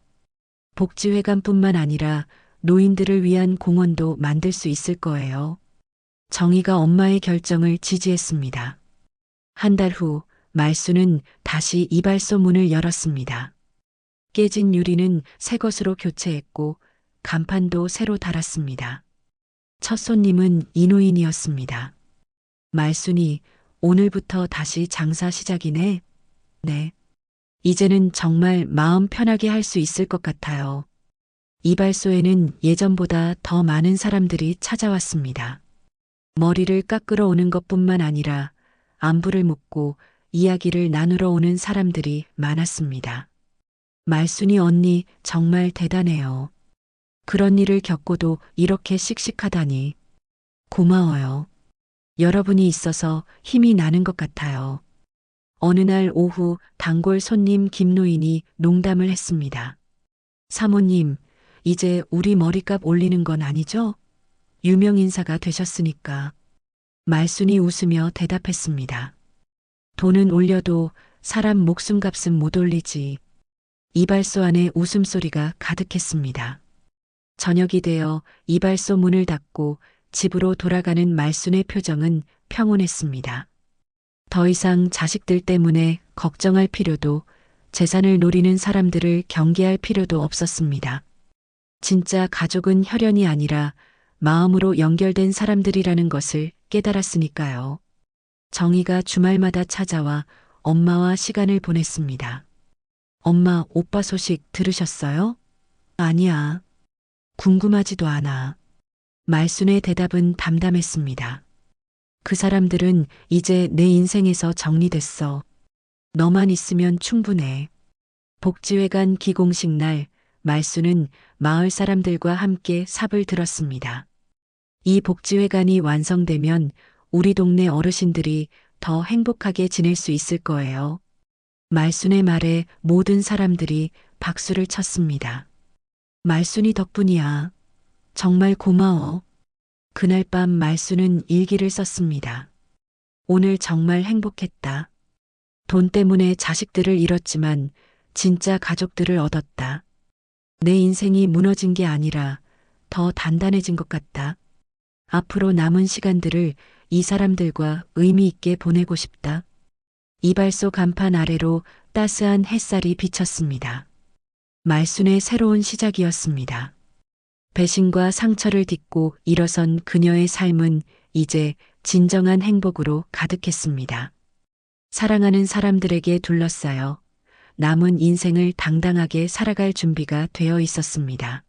복지회관뿐만 아니라 노인들을 위한 공원도 만들 수 있을 거예요. 정희가 엄마의 결정을 지지했습니다. 한 달 후 말수는 다시 이발소 문을 열었습니다. 깨진 유리는 새 것으로 교체했고 간판도 새로 달았습니다. 첫 손님은 이노인이었습니다. 말순이 오늘부터 다시 장사 시작이네. 네. 이제는 정말 마음 편하게 할 수 있을 것 같아요. 이발소에는 예전보다 더 많은 사람들이 찾아왔습니다. 머리를 깎으러 오는 것뿐만 아니라 안부를 묻고 이야기를 나누러 오는 사람들이 많았습니다. 말순이 언니 정말 대단해요. 그런 일을 겪고도 이렇게 씩씩하다니. 고마워요. 여러분이 있어서 힘이 나는 것 같아요. 어느 날 오후 단골 손님 김노인이 농담을 했습니다. 사모님, 이제 우리 머리값 올리는 건 아니죠? 유명 인사가 되셨으니까. 말순이 웃으며 대답했습니다. 돈은 올려도 사람 목숨값은 못 올리지. 이발소 안에 웃음소리가 가득했습니다. 저녁이 되어 이발소 문을 닫고 집으로 돌아가는 말순의 표정은 평온했습니다. 더 이상 자식들 때문에 걱정할 필요도 재산을 노리는 사람들을 경계할 필요도 없었습니다. 진짜 가족은 혈연이 아니라 마음으로 연결된 사람들이라는 것을 깨달았으니까요. 정희가 주말마다 찾아와 엄마와 시간을 보냈습니다. 엄마, 오빠 소식 들으셨어요? 아니야. 궁금하지도 않아. 말순의 대답은 담담했습니다. 그 사람들은 이제 내 인생에서 정리됐어. 너만 있으면 충분해. 복지회관 기공식 날, 말순은 마을 사람들과 함께 삽을 들었습니다. 이 복지회관이 완성되면 우리 동네 어르신들이 더 행복하게 지낼 수 있을 거예요. 말순의 말에 모든 사람들이 박수를 쳤습니다. 말순이 덕분이야. 정말 고마워. 그날 밤 말순은 일기를 썼습니다. 오늘 정말 행복했다. 돈 때문에 자식들을 잃었지만 진짜 가족들을 얻었다. 내 인생이 무너진 게 아니라 더 단단해진 것 같다. 앞으로 남은 시간들을 이 사람들과 의미 있게 보내고 싶다. 이발소 간판 아래로 따스한 햇살이 비쳤습니다. 말순의 새로운 시작이었습니다. 배신과 상처를 딛고 일어선 그녀의 삶은 이제 진정한 행복으로 가득했습니다. 사랑하는 사람들에게 둘러싸여 남은 인생을 당당하게 살아갈 준비가 되어 있었습니다.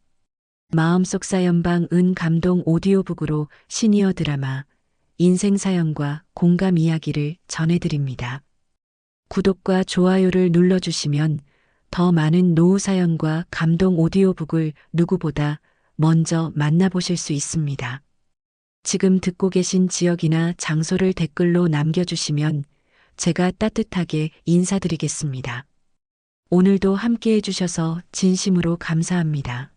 마음속 사연방 은 감동 오디오북으로 시니어 드라마 인생 사연과 공감 이야기를 전해드립니다. 구독과 좋아요를 눌러주시면 더 많은 노후 사연과 감동 오디오북을 누구보다 먼저 만나보실 수 있습니다. 지금 듣고 계신 지역이나 장소를 댓글로 남겨주시면 제가 따뜻하게 인사드리겠습니다. 오늘도 함께 해주셔서 진심으로 감사합니다.